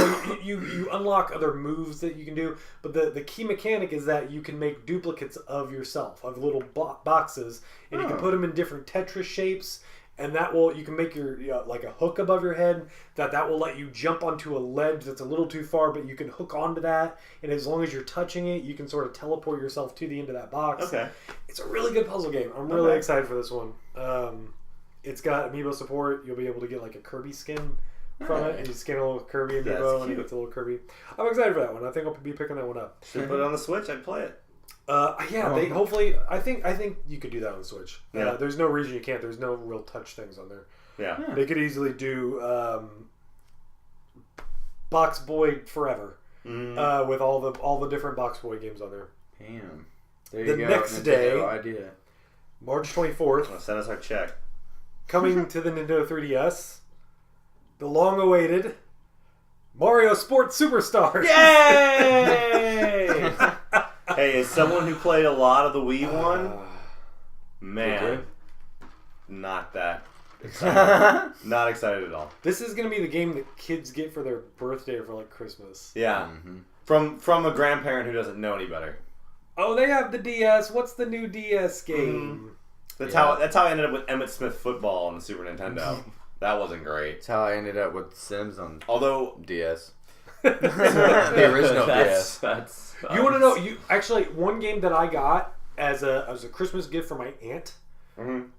you unlock other moves that you can do, but the key mechanic is that you can make duplicates of yourself, of little boxes, and you can put them in different Tetris shapes, and you can make your like a hook above your head that will let you jump onto a ledge that's a little too far, but you can hook onto that, and as long as you're touching it, you can sort of teleport yourself to the end of that box. Okay. It's a really good puzzle game. I'm really excited for this one. It's got amiibo support. You'll be able to get like a Kirby skin from it, and you skin a little Kirby amiibo, and it gets a little Kirby. I'm excited for that one. I think I'll be picking that one up. Should put it on the Switch. I'd play it. They hopefully. I think you could do that on the Switch. Yeah. There's no reason you can't. There's no real touch things on there. Yeah. They could easily do Box Boy forever with all the different Box Boy games on there. Damn. There you go. Next day, idea. March 24th. Send us our check. Coming to the Nintendo 3DS, the long-awaited Mario Sports Superstars. Yay! Hey, as someone who played a lot of the Wii one, man, not that excited. Not excited at all. This is going to be the game that kids get for their birthday or for like Christmas. Yeah. Mm-hmm. From a grandparent who doesn't know any better. Oh, they have the DS. What's the new DS game? That's how I ended up with Emmett Smith Football on the Super Nintendo. That wasn't great. That's how I ended up with Sims on DS. The original DS. That's you want to know? Actually, one game that I got as a Christmas gift for my aunt,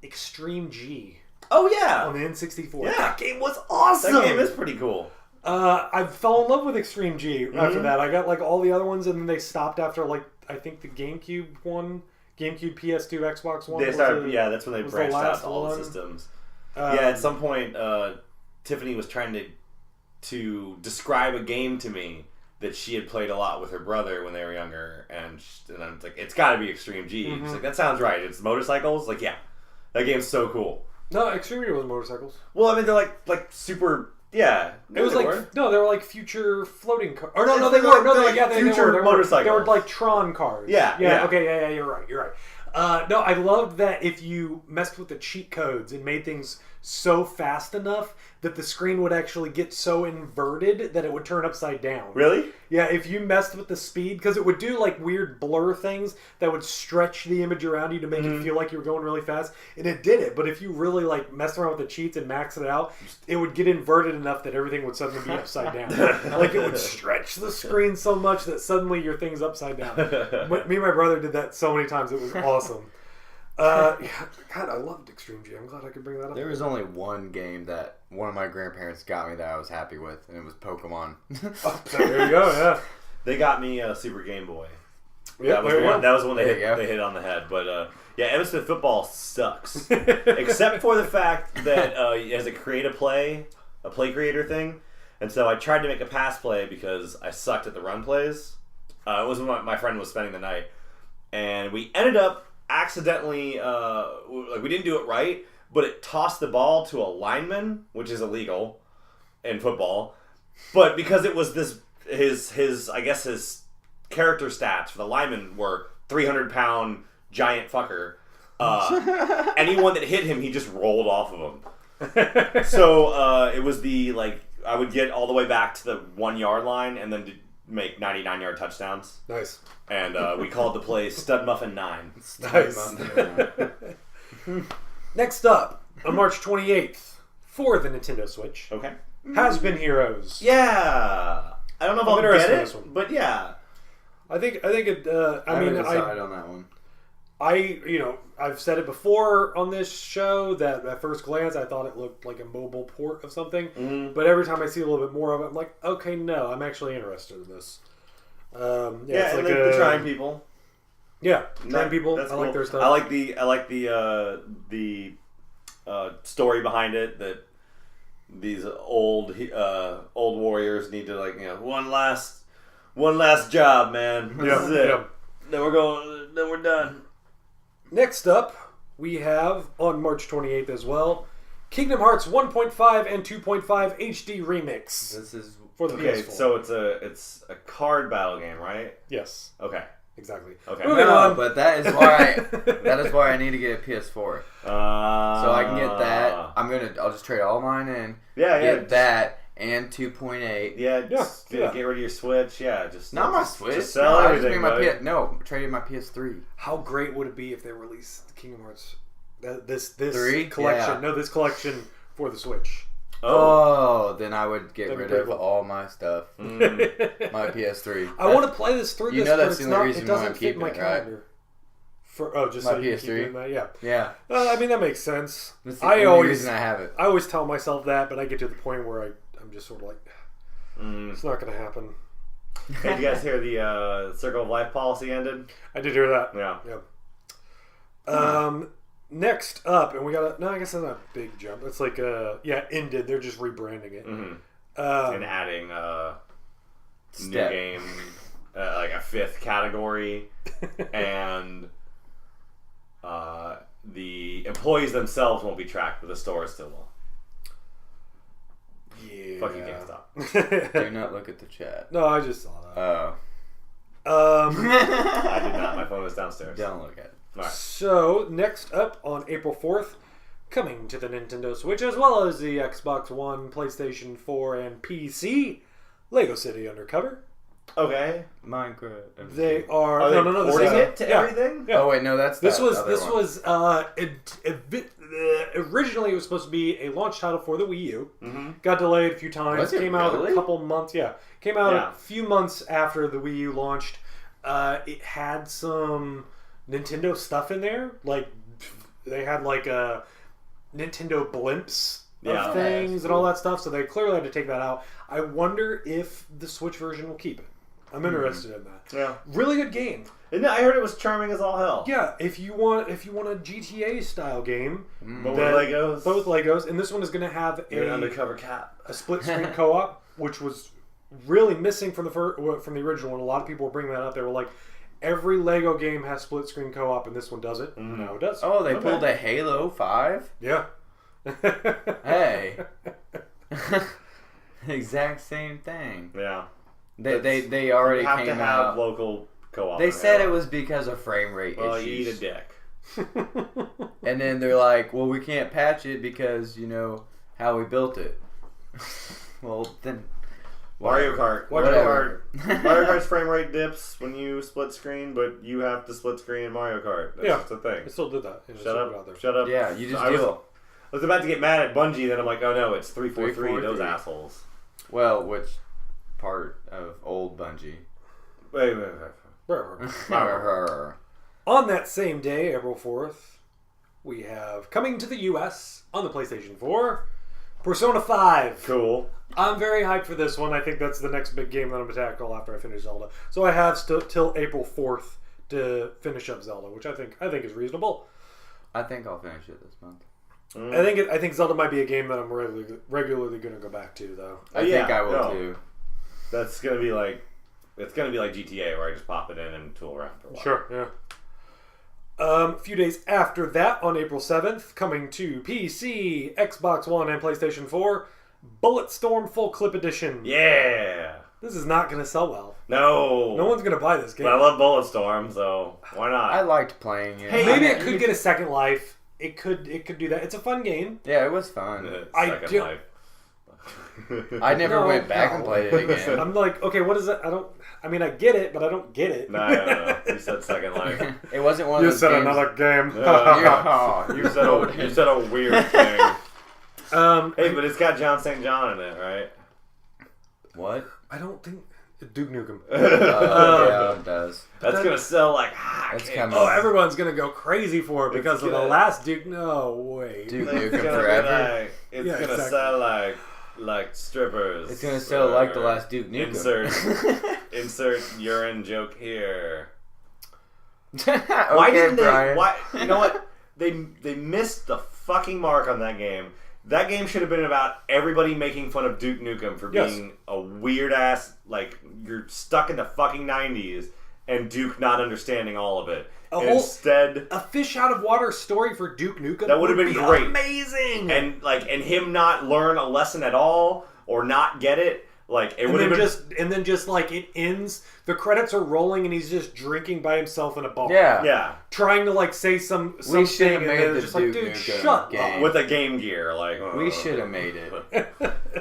Extreme G. Oh yeah, on the N64. Yeah, that game was awesome. That game is pretty cool. I fell in love with Extreme G after that. I got like all the other ones, and then they stopped after like I think the GameCube one, GameCube, PS2, Xbox One. That's when they branched out to all the systems. At some point, Tiffany was trying to describe a game to me that she had played a lot with her brother when they were younger, and I'm like, it's got to be Extreme G. She's like, that sounds right. It's motorcycles. Like, yeah, that game's so cool. No, Extreme G was motorcycles. Well, I mean, they're like super. Yeah, it was like they were like future floating cars. Or no, they were. No, they were motorcycles. They were like Tron cars. Yeah. Okay, yeah, you're right. No, I loved that if you messed with the cheat codes and made things so fast enough that the screen would actually get so inverted that it would turn upside down. Really? Yeah, if you messed with the speed, because it would do like weird blur things that would stretch the image around you to make it feel like you were going really fast, and it did it. But if you really like messed around with the cheats and maxed it out, it would get inverted enough that everything would suddenly be upside down. Like it would stretch the screen so much that suddenly your thing's upside down. Me and my brother did that so many times. It was awesome. God, I loved Extreme G. I'm glad I could bring that up. There was only one game that one of my grandparents got me that I was happy with, and it was Pokemon. There you go, yeah. They got me a Super Game Boy. Yep, that was the one they hit on the head. But Emmett Smith Football sucks. Except for the fact that it has a play creator thing. And so I tried to make a pass play because I sucked at the run plays. It was when my friend was spending the night. And we ended up accidentally, we didn't do it right, but it tossed the ball to a lineman, which is illegal in football. But because it was his character stats for the lineman were 300-pound giant fucker. Anyone that hit him, he just rolled off of him. So it was I would get all the way back to the 1 yard line and then make 99-yard touchdowns. Nice. And we called the play Stud Muffin 9. Nice. Next up, on March 28th, for the Nintendo Switch. Okay. Has Been Heroes. Yeah. I don't know if I'll get it, but yeah. I think it. I haven't decided on that one. I've said it before on this show that at first glance I thought it looked like a mobile port of something, but every time I see a little bit more of it, I'm like, okay, no, I'm actually interested in this. It's like the Trying People. Yeah, Trying People. I like their stuff. I like the story behind it that these old warriors need to one last job, man. This is it. Yeah. Then we're done. Next up, we have, on March 28th as well, Kingdom Hearts 1.5 and 2.5 HD Remix. This is for the PS4. So it's a card battle game, right? Yes. Okay. Exactly. Okay. Moving on. But that is why I need to get a PS4. So I can get that. I'll just trade all mine in. Yeah, get that and 2.8. Yeah, get rid of your Switch. Yeah, just not my Switch. Just sell everything. Traded my PS3. How great would it be if they released Kingdom Hearts this 3? collection? Yeah. No, this collection for the Switch. Oh, then I would get rid of all my stuff. My PS3. I want to play this through. You know that's the only reason it doesn't fit my calendar. Just my PS3. That, yeah. Yeah. I mean that makes sense. That's the only reason I have it. I always tell myself that, but I get to the point where I'm just sort of like, it's not going to happen. Hey, did you guys hear the Circle of Life policy ended? I did hear that. Yeah. Next up, and we got I guess that's not a big jump. It's like ended. They're just rebranding it. Mm-hmm. And adding new game, like a 5th category, and the employees themselves won't be tracked, but the store still will. Yeah. Fuck you, GameStop. Do not look at the chat. No, I just saw that. Oh. I did not. My phone was downstairs. Don't look at it. Right. So, next up on April 4th, coming to the Nintendo Switch as well as the Xbox One, PlayStation 4, and PC, Lego City Undercover. Okay. Minecraft. They are no. Porting it to everything? Yeah. Oh wait, no, that's this was originally it was supposed to be a launch title for the Wii U. Mm-hmm. Got delayed a few times. Came out a couple months. Yeah, came out a few months after the Wii U launched. It had some Nintendo stuff in there, like they had Nintendo blimps of things and all that stuff. So they clearly had to take that out. I wonder if the Switch version will keep it. I'm interested in that. Yeah, really good game. And I heard it was charming as all hell. Yeah, if you want a GTA style game, but with Legos, and this one is going to have an undercover cat, a split screen co-op, which was really missing from the original one. A lot of people were bringing that up. They were like, every Lego game has split screen co-op, and this one does it. Mm-hmm. No, it does. Oh, they pulled a Halo 5? Yeah. Hey. Exact same thing. Yeah. They already have came to have out. Local co-op. They said it was because of frame rate well, issues. You eat a dick. And then they're like, well, we can't patch it because, how we built it. Well, then... Mario Kart. Mario Kart's frame rate dips when you split screen, but you have to split screen in Mario Kart. That's just a thing. I still did that. Shut up. Yeah, you just I deal. was about to get mad at Bungie, then I'm like, oh no, it's 343, those assholes. Well, which part of old Bungie? Wait. On that same day, April 4th, we have coming to the US on the PlayStation 4, Persona 5. Cool. I'm very hyped for this one. I think that's the next big game that I'm going to tackle after I finish Zelda. So I have till April 4th to finish up Zelda, which I think is reasonable. I think I'll finish it this month. I think Zelda might be a game that I'm regularly going to go back to, though. I think I will too. That's going to be like GTA, where I just pop it in and tool around for a while. Sure, yeah. A few days after that, on April 7th, coming to PC, Xbox One, and PlayStation 4, Bulletstorm Full Clip Edition. Yeah. This is not going to sell well. No. No one's going to buy this game. But I love Bulletstorm, so why not? I liked playing it. Hey, maybe it could get a second life. It could do that. It's a fun game. Yeah, it was fun. Second life. I never went back and played it again. I'm like, okay, what is it? I get it, but I don't get it. No. You said Second Life. It wasn't one of those said games. another game. You said a weird thing. Hey, but it's got John St. John in it, right? What? I don't think Duke Nukem. Yeah, it does. That's gonna sell like hotcakes. Everyone's gonna go crazy for it because of the last Duke. No way. Duke Nukem forever. It's gonna sell like strippers. It's gonna sell like the last Duke Nukem. Insert urine joke here. Why didn't they? Brian. Why? You know what? They missed the fucking mark on that game. That game should have been about everybody making fun of Duke Nukem for being a weird ass, like, you're stuck in the fucking 90s, and Duke not understanding all of it. Instead, a fish out of water story for Duke Nukem. That would have been great, amazing, and him not learn a lesson at all or not get it. Like it would have been just like it ends. The credits are rolling, and he's just drinking by himself in a bar. Yeah. Trying to like say something. We should have made the just Duke like, dude, Nukem shut game up. With a Game Gear, like we should have made it.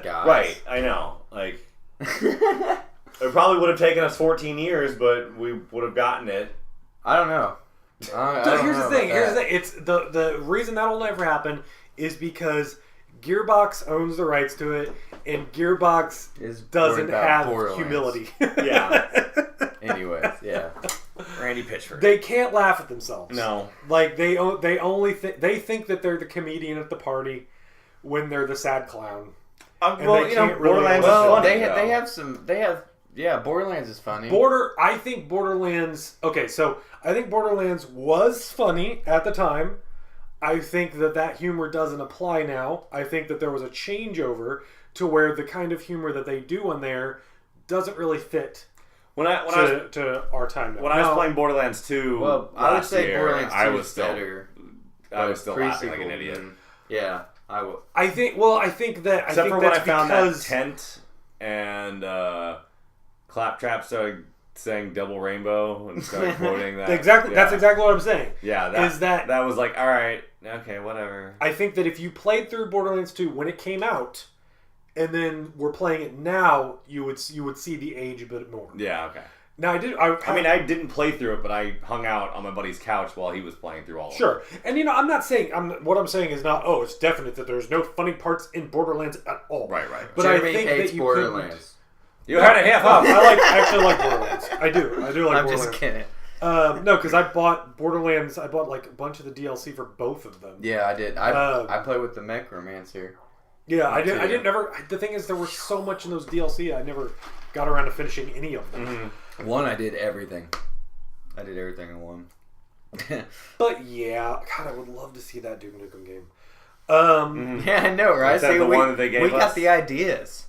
Guys. Right, I know. Like it probably would have taken us 14 years, but we would have gotten it. I don't know. Here's the thing. It's the reason that'll never happen is because Gearbox owns the rights to it, and Gearbox doesn't have humility. Yeah. Anyways, yeah. Randy Pitchford. They can't laugh at themselves. No. Like they only they think that they're the comedian at the party when they're the sad clown. Borderlands is funny. Borderlands is funny. I think Borderlands. Okay, so I think Borderlands was funny at the time. I think that humor doesn't apply now. I think that there was a changeover to where the kind of humor that they do on there doesn't really fit to our time now. When I was playing Borderlands 2 I would say year, Borderlands 2 I was better. I was still laughing like an idiot. Yeah, I would. I think that except for when I found that tent and Claptrap started saying Double Rainbow and started quoting that. Exactly. Yeah. That's exactly what I'm saying. Yeah, that was like, all right, okay, whatever. I think that if you played through Borderlands 2 when it came out, and then we're playing it now, you would see the age a bit more. Yeah, okay. Now I didn't play through it, but I hung out on my buddy's couch while he was playing through all of it. Sure. And I'm not saying what I'm saying is not it's definite that there's no funny parts in Borderlands at all. Right. But Jeremy I think hates that you Borderlands. You heard it half up. I actually like Borderlands. I do like Borderlands. I'm just kidding. No, because I bought Borderlands. I bought like a bunch of the DLC for both of them. Yeah, I did. I played with the Necromancer. Yeah, I didn't never. The thing is, there was so much in those DLC. I never got around to finishing any of them. Mm-hmm. One, I did everything. I did everything in one. But yeah, God, I would love to see that Duke Nukem game. Yeah, I know, right? Instead of the one that they gave us? We got the ideas.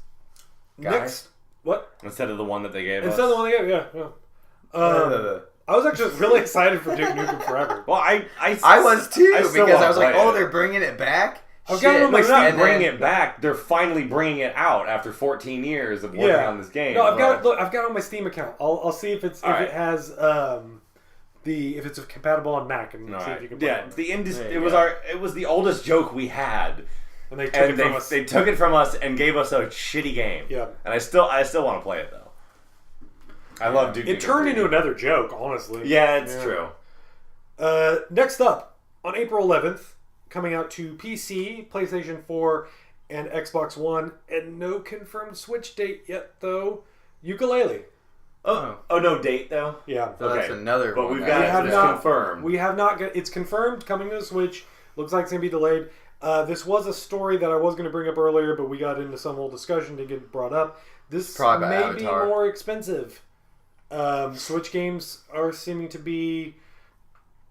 Next, what? Instead of the one that they gave us? Instead of the one they gave, yeah. I was actually really excited for Duke Nukem Forever. Well, I was too, because I was like, they're bringing it back? They're not bringing it back. They're finally bringing it out after 14 years of working on this game. No, I've got it on my Steam account. I'll see if it has if it's compatible on Mac and see if you can play it. It was the oldest joke we had. And they took it from us. They took it from us and gave us a shitty game. Yeah. And I still want to play it though. I love Duke Nukem. It turned into another joke, honestly. Yeah, it's true. Next up, on April 11th, coming out to PC, PlayStation 4, and Xbox One, and no confirmed Switch date yet, though. Ukulele. Oh, no date though. Yeah, so that's another. But one we've got it confirmed. We have not. It's confirmed coming to the Switch. Looks like it's gonna be delayed. This was a story that I was going to bring up earlier, but we got into some whole discussion to get brought up. This may be more expensive. Switch games are seeming to be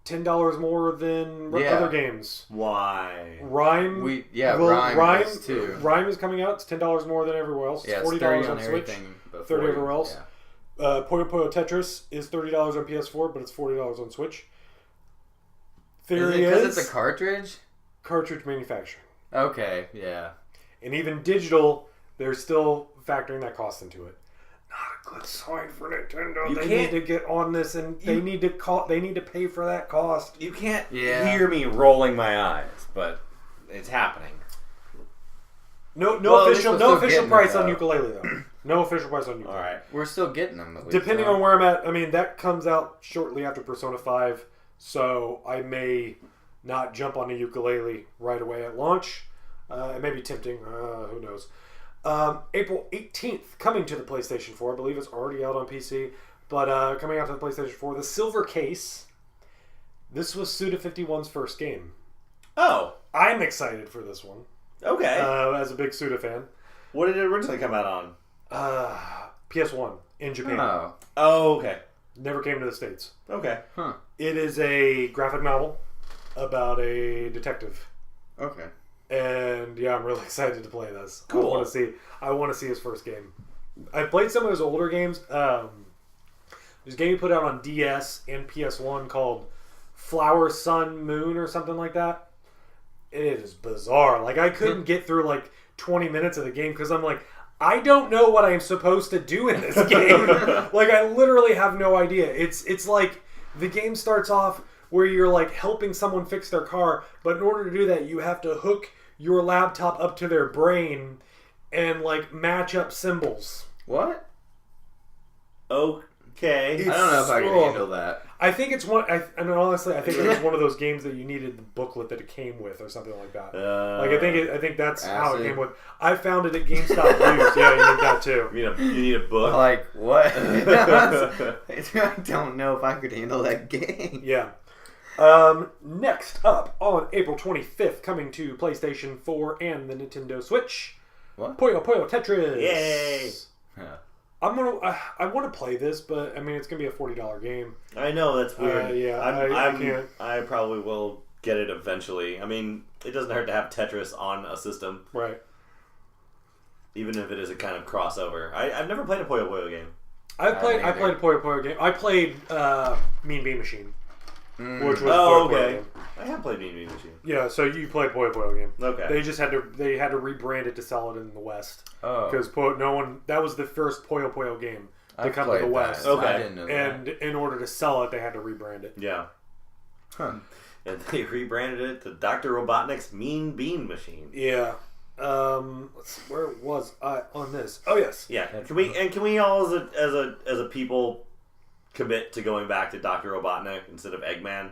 $10 more than other games. Why? Rime. Rime is too. Rime is coming out. It's $10 more than everywhere else. It's $40 on Switch. 30 everywhere else. Yeah. Puyo Puyo Tetris is $30 on PS4, but it's $40 on Switch. Theory because is it's a cartridge manufacturing. Okay, yeah. And even digital, they're still factoring that cost into it. Not a good sign for Nintendo. They need to get on this, and they need to pay for that cost. You can't hear me rolling my eyes, but it's happening. No official price on ukulele though. No official price on ukulele. All right, we're still getting them. At least, depending on where I'm at. I mean, that comes out shortly after Persona 5, so I may not jump on a ukulele right away at launch. It may be tempting. Who knows? April 18th, coming to the PlayStation 4. I believe it's already out on PC, but coming out to the PlayStation 4, the Silver Case. This was Suda51's first game. Oh, I'm excited for this one. Okay. As a big Suda fan. What did it originally come out on? PS1 in Japan. Oh, okay. Never came to the States. Okay. Huh. It is a graphic novel about a detective. Okay. And yeah, I'm really excited to play this. Cool. I want to see his first game. I played some of his older games. There's a game he put out on DS and PS1 called Flower, Sun, Moon or something like that. It is bizarre. Like, I couldn't get through like 20 minutes of the game because I'm like, I don't know what I'm supposed to do in this game. Like, I literally have no idea. It's like the game starts off where you're like helping someone fix their car, but in order to do that, you have to hook your laptop up to their brain and like match up symbols. What? Okay. I don't know if I can handle that. I think it's one. I mean, honestly, I think it was one of those games that you needed the booklet that it came with, or something like that. Like I think that's how it came with. I found it at GameStop used. Yeah, you need that too. You need a book. Like what? I don't know if I could handle that game. Yeah. Next up on April 25th, coming to PlayStation 4 and the Nintendo Switch. What? Puyo Puyo Tetris. Yay! Yeah. I want to play this, but I mean it's gonna be a $40 game. I know that's weird. Yeah, I can't. I probably will get it eventually. I mean, it doesn't hurt to have Tetris on a system, Right. even if it is a kind of crossover. I've never played a Puyo Puyo game. I played a Puyo Puyo game. I played Mean Bean Machine, which was a Oh, Puyo Puyo okay. game. I have played Mean Bean Machine. Yeah, so you played Puyo Puyo game. Okay. They just had to rebrand it to sell it in the West Oh. because that was the first Puyo Puyo game to come to the played West. that. Okay. I didn't know And in order to sell it, they had to rebrand it. Yeah. Huh. And they rebranded it to Dr. Robotnik's Mean Bean Machine. Yeah. Let's see, where was I on this? Oh yes. Yeah. Can we all as a people commit to going back to Dr. Robotnik instead of Eggman?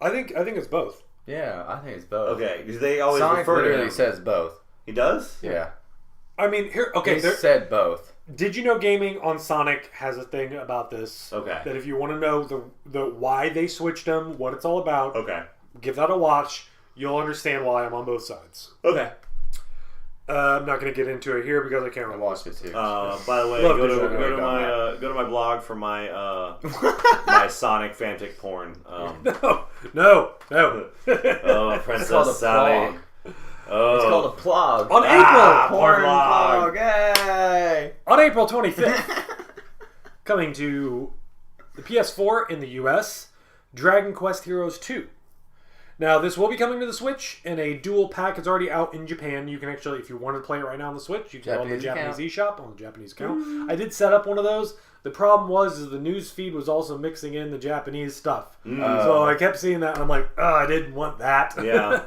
I think it's both. Yeah, I think it's both. Okay, because they always Sonic refer to literally him. says both. He does? Yeah. I mean, here. Okay. He said both. Did you know gaming on Sonic has a thing about this? Okay. That if you want to know the why they switched them, what it's all about, Okay. give that a watch. You'll understand why I'm on both sides. Okay. I'm not going to get into it here because I can't I remember. watched it too. By the way, Love go to to my blog for my my Sonic fanfic porn. No. Oh, Princess Sally. Oh. It's called a plug. On April! Porn plug. blog. Hey! On April 25th, coming to the PS4 in the US, Dragon Quest Heroes 2. Now, this will be coming to the Switch in a dual pack. It's already out in Japan. You can actually, if you want to play it right now on the Switch, you can go on the Japanese eShop, on the Japanese account. I did set up one of those. The problem was the news feed was also mixing in the Japanese stuff. So I kept seeing that, and I'm like, oh, I didn't want that. Yeah.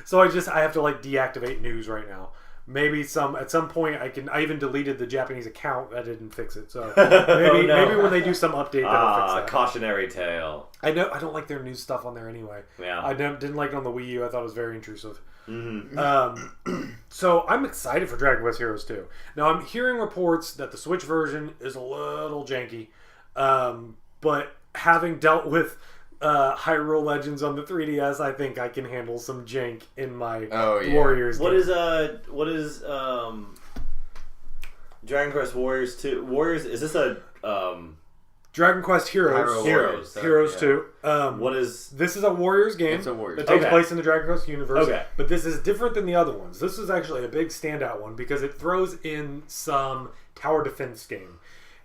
So I have to like deactivate news right now. Maybe at some point I even deleted the Japanese account. That didn't fix it. So maybe maybe when they do some update that'll fix that. Cautionary tale. I don't like their new stuff on there anyway. Yeah. I didn't like it on the Wii U. I thought it was very intrusive. Mm-hmm. So I'm excited for Dragon Quest Heroes 2. Now I'm hearing reports that the Switch version is a little janky, but having dealt with Hyrule Legends on the 3DS, I think I can handle some jank in my Warriors What game. is Dragon Quest Warriors 2? Warriors, is this a Dragon Quest Heroes. Heroes 2. What is... This is a Warriors game. It's a Warriors that takes game. place in the Dragon Quest universe. Okay. But this is different than the other ones. This is actually a big standout one because it throws in some tower defense game.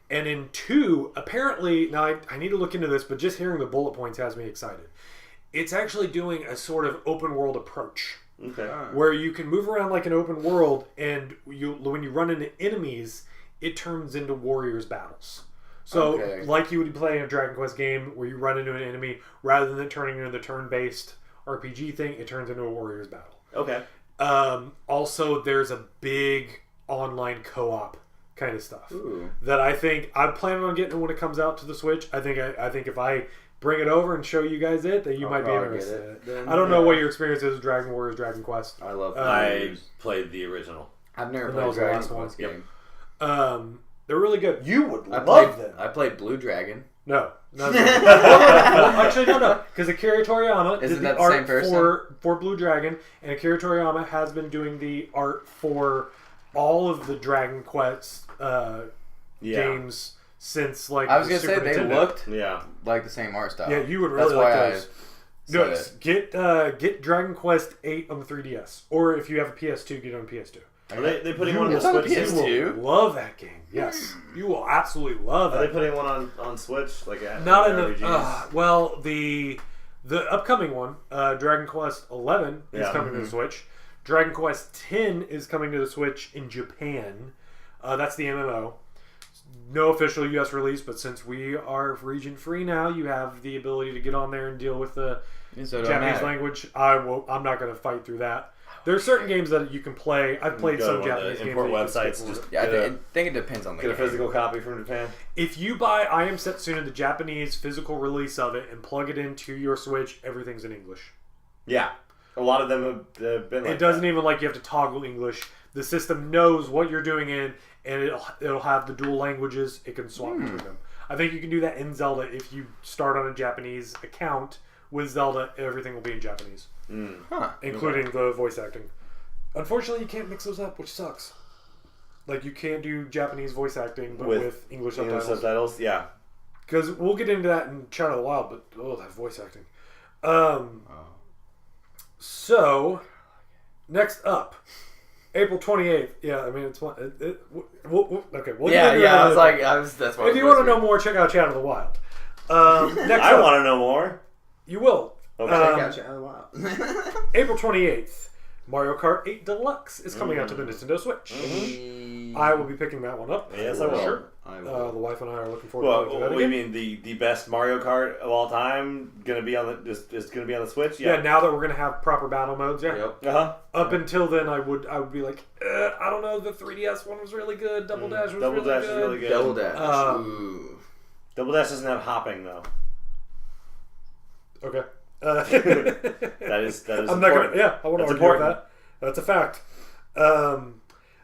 And in 2, apparently, now I need to look into this, but just hearing the bullet points has me excited. it's actually doing a sort of open world approach. Okay. Where you can move around like an open world, and when you run into enemies, it turns into warriors battles. So, like you would play in a Dragon Quest game where you run into an enemy, rather than turning into the turn-based RPG thing, it turns into a warriors battle. Okay. Also, there's a big online co-op kind of stuff. Ooh. That I think I'm planning on getting when it comes out to the Switch. I think if I bring it over and show you guys it, that you might be interested in it. I don't know what your experience is with Dragon Warriors, Dragon Quest. I love that. I played the original. I've never played Dragon Quest game. They're really good. You would love them. I played Blue Dragon. No. Well, actually, no. Because Akira Toriyama did the art for Blue Dragon, and Akira Toriyama has been doing the art for all of the Dragon Quest games since like I was gonna say Nintendo. They looked like the same art style. Yeah, you would really like those. Get Dragon Quest 8 on the 3DS, or if you have a PS2, get it on PS2. Are they putting one on the Switch? You will love that game. Yes, you will absolutely love it. Are they putting one on Switch? Like not in the well, the upcoming one, Dragon Quest 11 is coming to the Switch. Dragon Quest 10 is coming to the Switch in Japan. That's the MMO. No official US release, but since we are region free now, you have the ability to get on there and deal with the Japanese language. I'm not going to fight through that. There are certain games that you can play. I've played some Japanese games. Import websites. I think it depends on the game. Get a physical copy from Japan. If you buy I Am Setsuna, the Japanese physical release of it, and plug it into your Switch, everything's in English. Yeah. A lot of them have been like it doesn't even like you have to toggle English. The system knows what you're doing in, and it'll have the dual languages. It can swap between them. I think you can do that in Zelda if you start on a Japanese account with Zelda. Everything will be in Japanese, including the voice acting. Unfortunately, you can't mix those up, which sucks. Like you can't do Japanese voice acting, but with English subtitles. Yeah. Because we'll get into that in Shadow of the Wild, but that voice acting. So, next up, April 28th. Yeah, I mean, it's one. Okay, we'll get into that. That's why. If you want to know more, check out Shadow of the Wild. Next I want to know more. You will. Okay. Check out Shadow of the Wild. April 28th, Mario Kart 8 Deluxe is coming out to the Nintendo Switch. I will be picking that one up. Yes, I will. Sure. The wife and I are looking forward to playing that again. You mean the best Mario Kart of all time is going to be on the Switch? Yeah. Now that we're going to have proper battle modes, yeah. Yep. Up until then, I would be like, I don't know. The 3DS one was really good. Double Dash was really good. Double Dash. Double Dash doesn't have hopping though. Okay. that is. I'm not gonna. Yeah, I want to argue with that. That's a fact.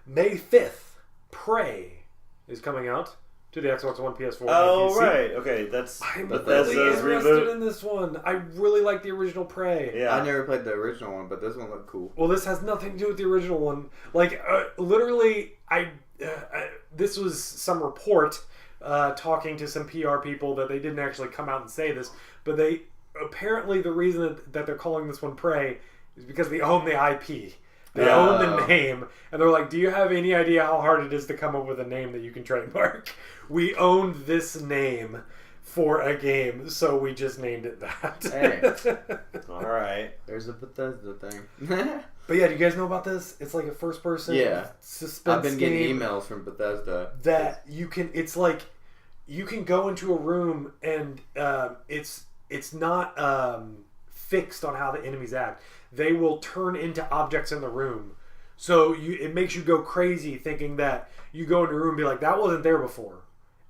May 5th, Prey is coming out to the Xbox One, PS4, and PC. Right. Okay, I'm really interested in this one. I really like the original Prey. Yeah. I never played the original one, but this one looked cool. Well, this has nothing to do with the original one. Like, literally, this was some report talking to some PR people that they didn't actually come out and say this, but they apparently the reason that they're calling this one Prey is because they own the IP. They own the name, and they're like, do you have any idea how hard it is to come up with a name that you can trademark? We owned this name for a game, so we just named it that. Hey. All right. There's a Bethesda thing. But yeah, do you guys know about this? It's like a first-person suspense I've been getting emails from Bethesda. That you can, it's like, you can go into a room, and it's not fixed on how the enemies act. They will turn into objects in the room. So it makes you go crazy thinking that you go into a room and be like, that wasn't there before.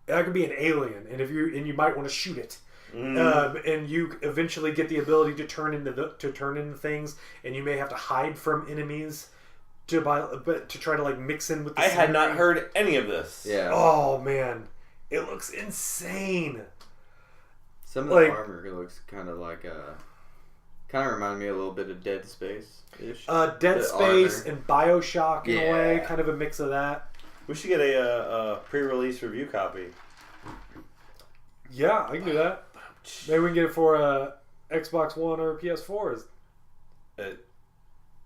That could be an alien, and you might want to shoot it. And you eventually get the ability to turn into things, and you may have to hide from enemies to try to like mix in with the I had not heard any of this. Yeah. Oh man. It looks insane. Some of the armor looks kind of like kind of reminded me a little bit of Dead Space-ish. Dead Space and BioShock in a way, kind of a mix of that. We should get a pre-release review copy. Yeah, I can do that. Maybe we can get it for Xbox One or PS4.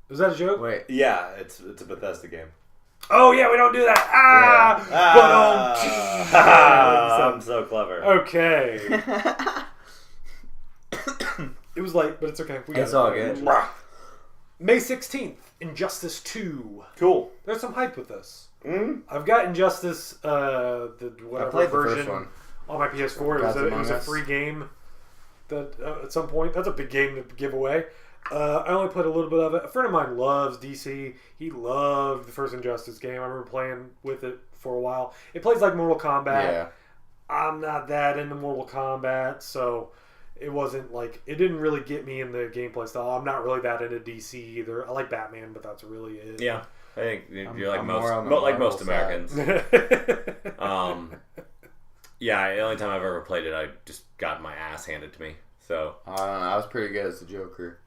Is that a joke? Wait. Yeah, it's a Bethesda game. Oh yeah, we don't do that. I'm so clever. Okay. was late, but it's okay. It's all good. May 16th, Injustice 2. Cool. There's some hype with this. Mm-hmm. I've got Injustice, the whatever I played version the first one. on my PS4. It was a free game that at some point. That's a big game to give away. I only played a little bit of it. A friend of mine loves DC. He loved the first Injustice game. I remember playing with it for a while. It plays like Mortal Kombat. Yeah. I'm not that into Mortal Kombat, so it wasn't like... It didn't really get me in the gameplay style. I'm not really that into DC either. I like Batman, but that's really it. Yeah. I think you're like I'm most side. Americans. Yeah, the only time I've ever played it, I just got my ass handed to me. So I was pretty good as the Joker.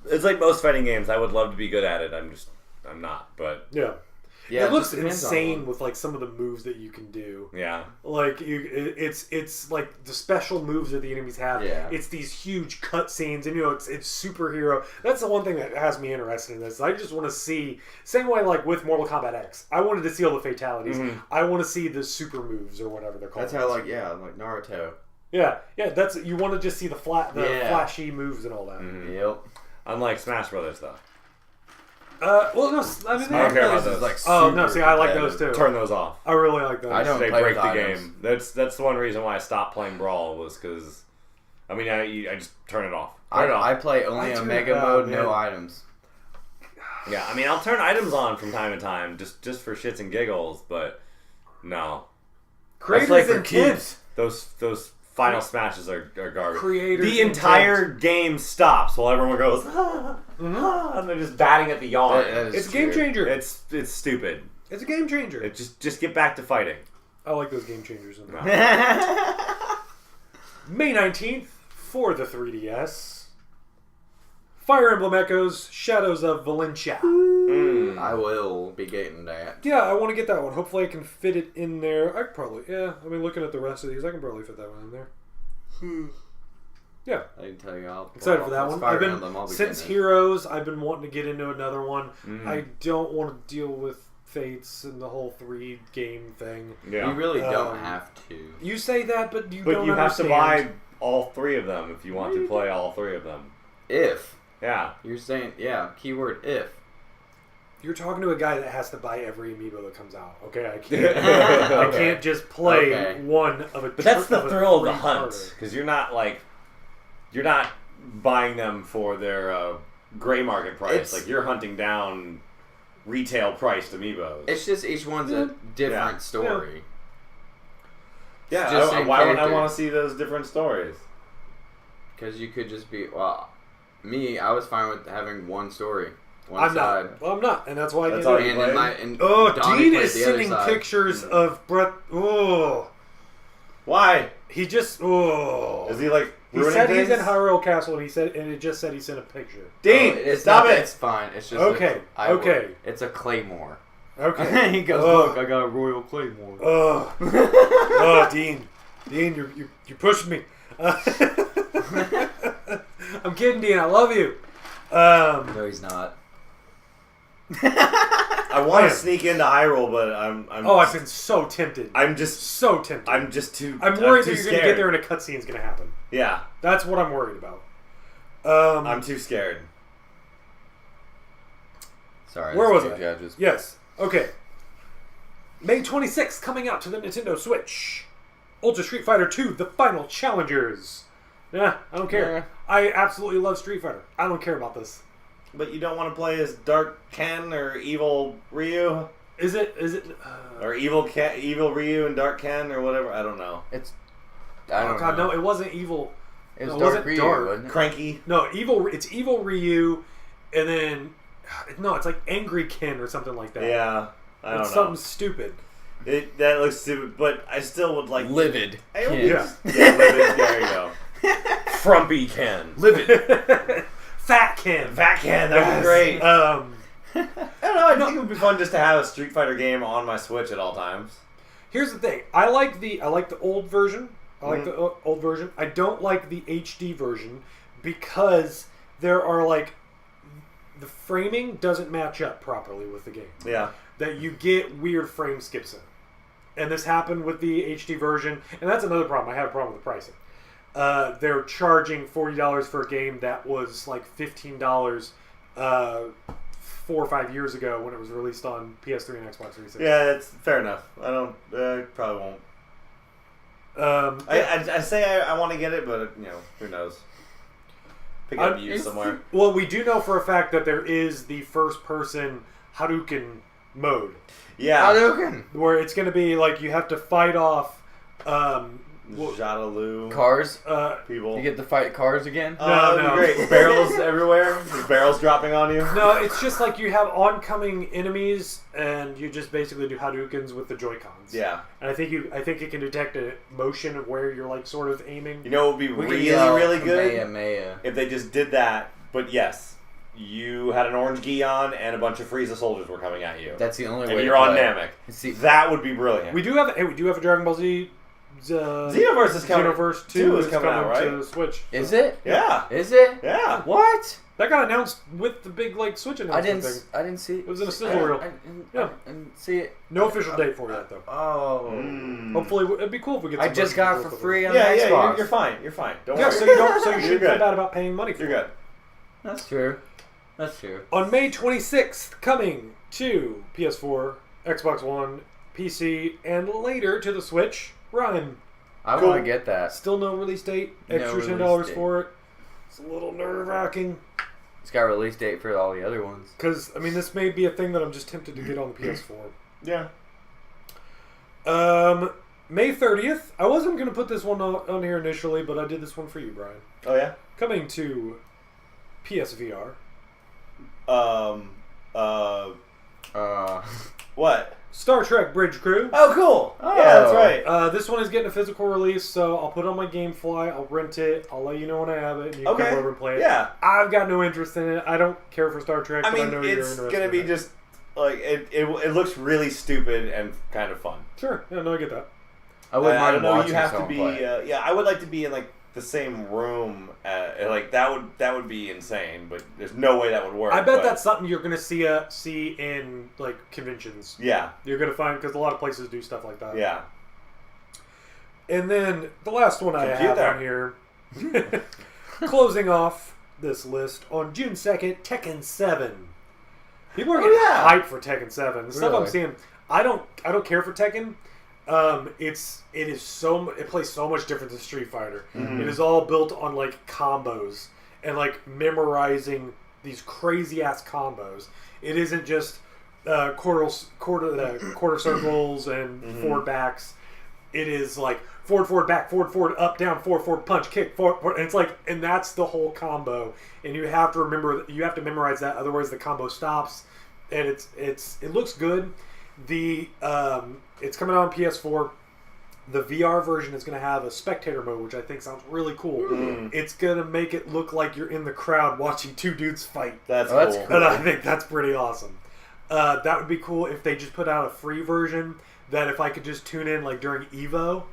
It's like most fighting games. I would love to be good at it. I'm not. But yeah. Yeah, it looks insane with like some of the moves that you can do. yeah, Like it's like the special moves that the enemies have. Yeah. It's these huge cut scenes, and it's superhero. That's the one thing that has me interested in this. I just want to see, same way like with Mortal Kombat X. I wanted to see all the fatalities. Mm-hmm. I want to see the super moves or whatever they're called. That's how like Naruto. Yeah. That's you want to just see the flashy moves and all that. Mm-hmm. Yep. Unlike Smash Brothers, though. Well, no, I mean, I don't care about Brothers is, those. like, oh no, super see, I like competitive. those too. Turn those off. I really like those. I don't They play break with the items. game. That's the one reason why I stopped playing Brawl was because, I mean, I just turn it off. I play only I turn Omega it off, mode, man. no items. Yeah, I mean, I'll turn items on from time to time just for shits and giggles, but no. Creators I play for and kids. Those final smashes are garbage. Creators The entire game stops while everyone goes, and they're just batting at the yawn. That is It's a game true. changer. It's stupid. It's a game changer. It just get back to fighting. I like those game changers. In No. May 19th for the 3DS. Fire Emblem Echoes, Shadows of Valencia. I will be getting that. Yeah, I want to get that one. Hopefully I can fit it in there. I could probably, I mean, looking at the rest of these, I can probably fit that one in there. Yeah. I can tell you, I'll Excited for that one. Fire I've been, Emblem, I'll be since getting it. Heroes, I've been wanting to get into another one. Mm. I don't want to deal with Fates and the whole 3-game thing. Yeah. You really don't have to. You say that, but you But don't you have to understand. buy all three of them if you want to play all three of them. If. Yeah. You're saying, keyword if. You're talking to a guy that has to buy every amiibo that comes out. Okay, I can't. I can't just play one of a. But that's the of a thrill of the three-parter. hunt, because you're not buying them for their gray market price. It's- Like you're hunting down retail priced amiibos. It's just each one's a different story. Yeah, just why in would I character. want to see those different stories? Because you could just be, I was fine with having one story. One I'm side. not. Well, I'm not, and that's why That's I all did you it. play? Oh, Donnie Dean played is the other sending side. pictures of Brett. Oh, Why? he just. Oh, Is he like he ruining said things? he's in Hyrule Castle, and it just said he sent a picture. Dean, It's stop not, it! It's fine. It's just Okay, okay. It's a claymore. Okay. He goes, Ugh. look, I got a royal claymore. Oh, oh, Dean, you're pushing me. I'm kidding, Dean. I love you. No, he's not. I want to sneak into Hyrule, but I'm I've been so tempted. I'm just so tempted. I'm just too. I'm worried too that you're going to get there and a cutscene's going to happen. Yeah, That's what I'm worried about. I'm too scared. Sorry. Where that's was two I? Judges. Yes. Okay. May 26th, coming out to the Nintendo Switch. Ultra Street Fighter 2, The Final Challengers. Yeah, I don't care. Yeah. I absolutely love Street Fighter. I don't care about this. But you don't want to play as Dark Ken or Evil Ryu? Is it? Or Evil Ryu and Dark Ken or whatever? I don't know. I don't Oh god, know. no! It wasn't evil. It was No, it Dark wasn't Ryu, dark. wasn't it? Cranky. No, evil. It's evil Ryu, and then no, it's like Angry Ken or something like that. Yeah, I don't It's know. something stupid. That looks stupid, but I still would like Livid. I would- Ken. Yeah. Livid. There you go. Frumpy Ken. Livid. Fat Ken. Fat Ken. That would be great. Um, I don't know. I think it would be fun just to have a Street Fighter game on my Switch at all times. Here's the thing. I like the old version. I like the old version. I don't like the HD version because there are like the framing doesn't match up properly with the game. Yeah. That you get weird frame skips in. And this happened with the HD version, and that's another problem. I had a problem with the pricing. they're charging $40 for a game that was like $15 4 or 5 years ago when it was released on PS3 and Xbox 360. Yeah, it's fair enough. I probably won't. I say I want to get it, but who knows? Pick it up used somewhere. Well, we do know for a fact that there is the first-person Hadouken mode. Yeah, Hadouken, where it's going to be like you have to fight off. Jadaloo. Cars? People. You get to fight cars again? No. Great. Barrels everywhere? Barrels dropping on you? No, it's just like you have oncoming enemies and you just basically do Hadoukens with the Joy-Cons. Yeah. And I think it can detect a motion of where you're like sort of aiming. You know what would be really good? If they just did that, but yes. You had an orange gi on and a bunch of Frieza soldiers were coming at you. That's the only way and you're on Namek. That would be brilliant. We do have a Dragon Ball Z Xenoverse is coming. Xenoverse 2 is coming out, right? To Switch. Is it? Yeah. Is it? Yeah. What? That got announced with the big Switch announcement thing. I didn't see it. It was in a sizzle reel. I didn't see it. No official date for it though. Oh. Hopefully, it'd be cool if we get. I just got it for free on Xbox. Yeah, you're fine. You're fine. Don't worry. So you shouldn't feel bad about paying money for it. You're good. That's true. That's true. On May 26th, coming to PS4, Xbox One, PC, and later to the Switch, Ryan. I want to get that. Still no release date. Extra $10 for it. It's a little nerve-wracking. It's got a release date for all the other ones. Because, this may be a thing that I'm just tempted to get on the PS4. Yeah. May 30th. I wasn't going to put this one on here initially, but I did this one for you, Brian. Oh, yeah? Coming to PSVR. What? Star Trek Bridge Crew. Oh, cool. Oh. Yeah, that's right. This one is getting a physical release, so I'll put it on my GameFly. I'll rent it. I'll let you know when I have it, and you can come over and play it. Yeah. I've got no interest in it. I don't care for Star Trek. I mean, but I know you're it's going to be just, like, it looks really stupid and kind of fun. Sure. Yeah, no, I get that. I wouldn't mind watching you have to be, play. I would like to be in, like, the same room. That would be insane, but there's no way that would work. I bet that's something you're going to see in like conventions. Yeah, you're going to find because a lot of places do stuff like that. Yeah. And then the last one I have on here, closing off this list on June 2nd, Tekken 7. People are getting hyped for Tekken 7. The stuff I'm seeing, I don't care for Tekken. It plays so much different than Street Fighter. Mm-hmm. It is all built on like combos and like memorizing these crazy ass combos. It isn't just quarter circles and forward backs. It is like forward back, forward up down, forward punch, kick, forward. And it's like, and that's the whole combo. And you have to memorize that, otherwise the combo stops. And it looks good. It's coming out on PS4. The VR version is going to have a spectator mode, which I think sounds really cool. Mm. It's going to make it look like you're in the crowd watching two dudes fight. That's cool. And I think that's pretty awesome. That would be cool if they just put out a free version that if I could just tune in like during Evo.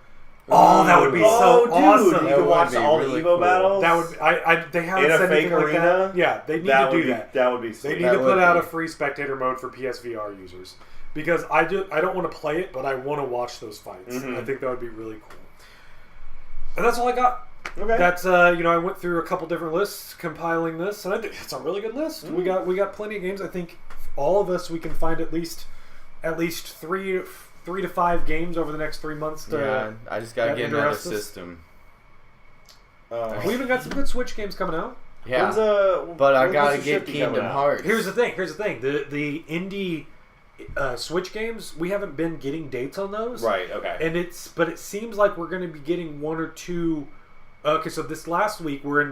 Oh, that would be so awesome! You could watch all the Evo battles. That would. They haven't said anything like that. Yeah, they need to do that. That would be. They need to put out a free spectator mode for PSVR users. Because I don't want to play it, but I want to watch those fights. Mm-hmm. I think that would be really cool. And that's all I got. Okay. That's I went through a couple different lists compiling this, and I think it's a really good list. Mm-hmm. We got plenty of games. I think all of us we can find at least 3 to 5 games over the next 3 months. I just gotta get another system. We even got some good Switch games coming out. Yeah, but I gotta get Kingdom Hearts. Here's the thing. The indie Switch games, we haven't been getting dates on those. Right, okay. But it seems like we're going to be getting 1 or 2. Okay, so this last week we're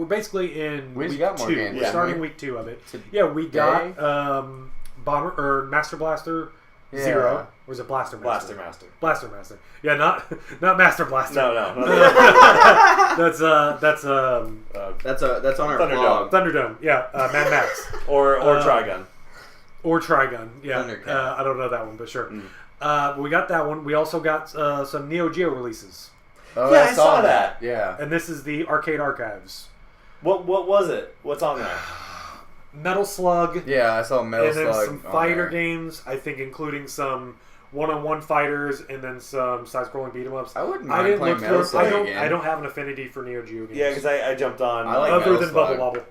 basically in week 2. Games. We're starting week 2 of it. Yeah, we got Master Blaster 0. Or is it Blaster Master? Blaster Master. Yeah, not Master Blaster. No. That's on our Thunderdome. Thunderdome. Yeah, Mad Max. or Trigun. Or Trigun, yeah. I don't know that one, but sure. We got that one. We also got some Neo Geo releases. Oh, yeah, I saw that. Yeah. And this is the Arcade Archives. What was it? What's on there? Metal Slug. Yeah, I saw Metal Slug. And then some fighter games, I think including some one-on-one fighters and then some side-scrolling beat-em-ups. I wouldn't mind playing Metal Slug again. I don't have an affinity for Neo Geo games. Yeah, because I jumped on. I like other Metal than Slug. Bubble Bobble.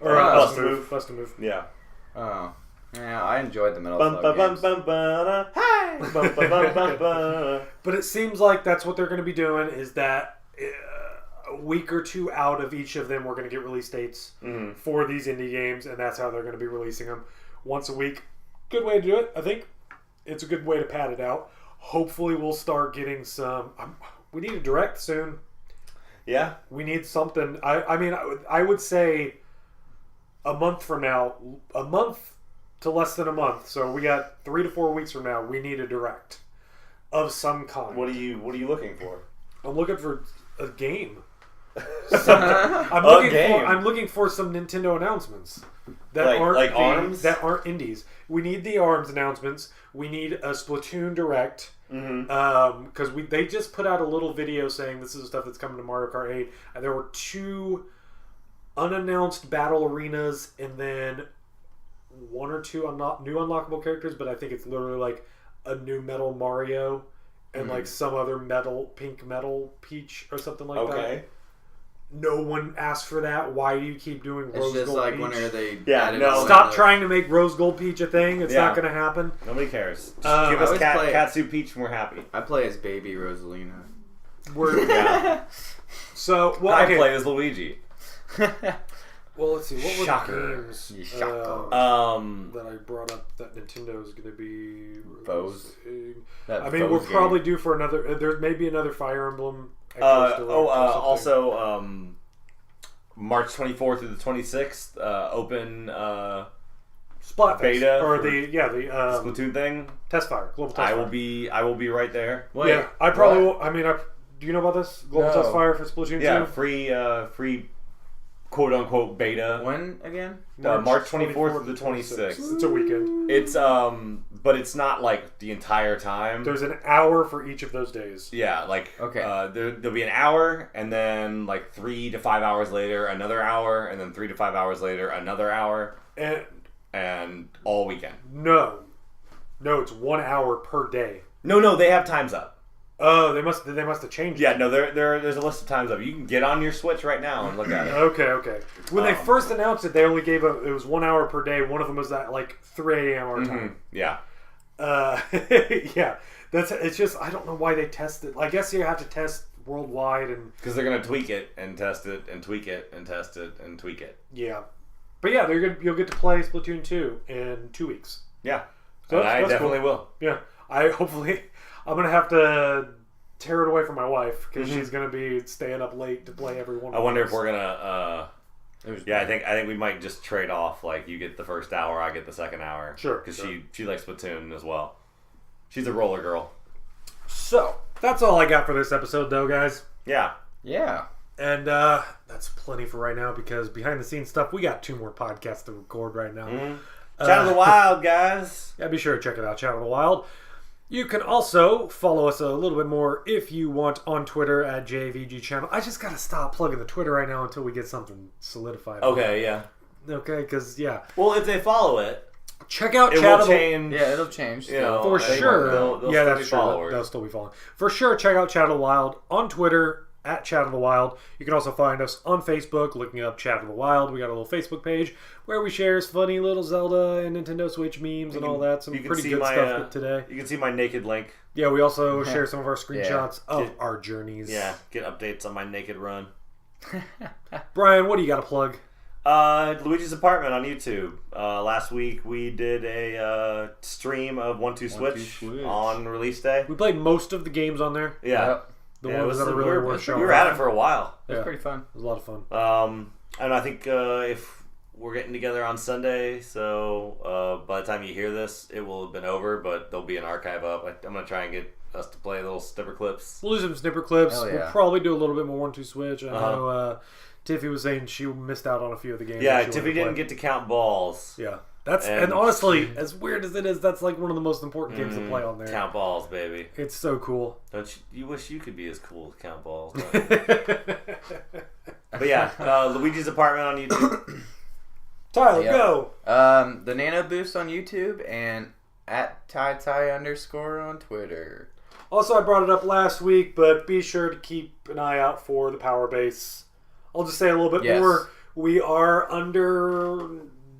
Or Bust a Move. Bust a Move. Yeah. Oh. Yeah, I enjoyed the Metal Slug games. But it seems like that's what they're going to be doing, is that a week or two out of each of them we're going to get release dates for these indie games, and that's how they're going to be releasing them once a week. Good way to do it, I think. It's a good way to pad it out. Hopefully we'll start getting some... we need a direct soon. Yeah. We need something. I mean, I would say a month from now, a month to less than a month. So we got 3 to 4 weeks from now, we need a direct of some kind. What are you looking for? I'm looking for a game. I'm looking for some Nintendo announcents that aren't ARMS? that aren't indies. We need the ARMS announcements. We need a Splatoon direct. Because they just put out a little video saying this is the stuff that's coming to Mario Kart 8, and there were 2 unannounced battle arenas, and then 1 or 2 new unlockable characters. But I think it's literally like a new Metal Mario and like some other pink metal Peach or something like that. Okay. No one asked for that. Why do you keep doing Rose Gold Peach? It's just like whenever they... Stop trying to make Rose Gold Peach a thing. It's not going to happen. Nobody cares. Just give us Katsu Peach and we're happy. I play as Baby Rosalina. So, well, I play as Luigi. Well, let's see. What were the games that I brought up that Nintendo is going to be... Foes. I mean, we'll probably do for another... There may be another Fire Emblem... also, March 24th through the 26th, open Splat beta or the Splatoon thing. Testfire, global testfire. I will be right there. Wait, yeah, I probably will. I mean, do you know about this global testfire for Splatoon 2? Yeah, free quote unquote beta. When again? March 24th through the 26th. It's a weekend. It's but it's not like the entire time. There's an hour for each of those days. Yeah, like there'll be an hour, and then like 3 to 5 hours later another hour, and then 3 to 5 hours later another hour, and all weekend. No, it's 1 hour per day. No, they have times up. Oh, they must have changed. Yeah, no, there's a list of times up. You can get on your Switch right now and look at it. Okay. When they first announced it, they only gave it was 1 hour per day. One of them was at like 3 a.m. our time. Yeah. Yeah. It's just I don't know why they test it. I guess you have to test worldwide and because they're gonna tweak it and test it and tweak it and test it and tweak it. Yeah, but yeah, you'll get to play Splatoon 2 in 2 weeks. Yeah, so I definitely will. Yeah, I'm going to have to tear it away from my wife because she's going to be staying up late to play every one of I wonder if we're going to... I think we might just trade off. Like, you get the first hour, I get the second hour. Sure. Because she likes Splatoon as well. She's a roller girl. So, that's all I got for this episode, though, guys. Yeah. Yeah. And that's plenty for right now because behind the scenes stuff, we got 2 more podcasts to record right now. Chat of the Wild, guys. Yeah, be sure to check it out, Chat of the Wild. You can also follow us a little bit more if you want on Twitter at JVG Channel. I just got to stop plugging the Twitter right now until we get something solidied. Okay, yeah. Okay, because, yeah. Well, if they follow it, check out Chat of the Wild. Yeah, it'll change. You know, for sure. They'll that's true. They'll still be following. For sure, check out Chat of the Wild on Twitter at Chat of the Wild. You can also find us on Facebook, looking up Chat of the Wild. We got a little Facebook page where we share funny little Zelda and Nintendo Switch memes and all that. Some pretty good stuff today. You can see my naked link. Yeah, we also share some of our screenshots of our journeys. Yeah, get updates on my naked run. Brian, what do you got to plug? Luigi's Apartment on YouTube. Last week we did a stream of 1-2 Switch on release day. We played most of the games on there. Yeah. Yep. The ones that are really worth showing. We were at it for a while. It was pretty fun. It was a lot of fun. And I think if we're getting together on Sunday, so by the time you hear this, it will have been over, but there'll be an archive up. I'm going to try and get us to play little snipper clips. We'll do some snipper clips. Yeah. We'll probably do a little bit more 1-2 Switch. I know Tiffy was saying she missed out on a few of the games. Yeah, Tiffy didn't get to count balls. Yeah. And honestly, as weird as it is, that's like one of the most important games to play on there. Count balls, baby. It's so cool. Don't you wish you could be as cool as count balls? But yeah, Luigi's Apartment on YouTube. Tyler, go. The Nano Boost on YouTube and at @TyTy_ on Twitter. Also, I brought it up last week, but be sure to keep an eye out for the Power Base. I'll just say a little bit more. We are under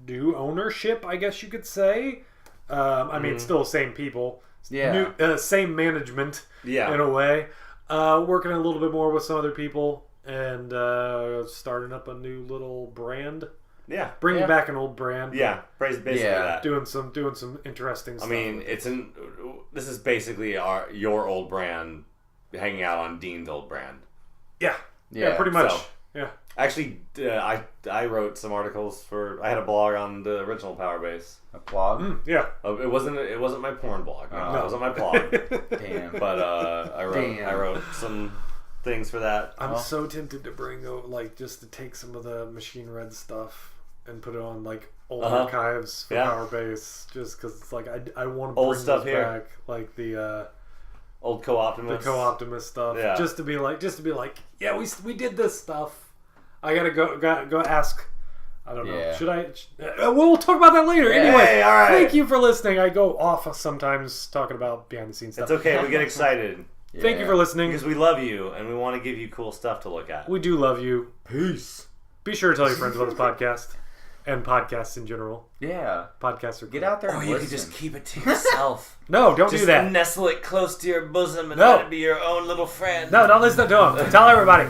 new ownership, I guess you could say. I mean, it's still the same people. Yeah. Same management, in a way. Working a little bit more with some other people and starting up a new little brand. Yeah. Bringing back an old brand. Yeah. Basically that. Doing some interesting stuff. I mean, this is basically your old brand hanging out on Dean's old brand. Yeah. Yeah, pretty much. So, yeah. Actually, I wrote some articles I had a blog on the original Power Base. A blog? Yeah. It wasn't my porn blog. No. It wasn't my blog. Damn. But I wrote some things for that. I'm so tempted to bring just to take some of the Machine Red stuff and put it on old archives for Power Base, just because it's I want to bring stuff back, like the old Co-Optimus, the Co-Optimus stuff, just to be like, yeah, we did this stuff. I gotta go ask. I don't know. Should I? We'll talk about that later. Anyway, all right. Thank you for listening. I go off sometimes talking about behind the scenes stuff. It's okay. We get excited. Thank you for listening. Because we love you and we want to give you cool stuff to look at. We do love you. Peace. Be sure to tell your friends about this podcast and podcasts in general. Yeah. Podcasts are Get out there and listen. You can just keep it to yourself. No, don't do that. Just nestle it close to your bosom and let it be your own little friend. No, don't listen to them. Tell everybody.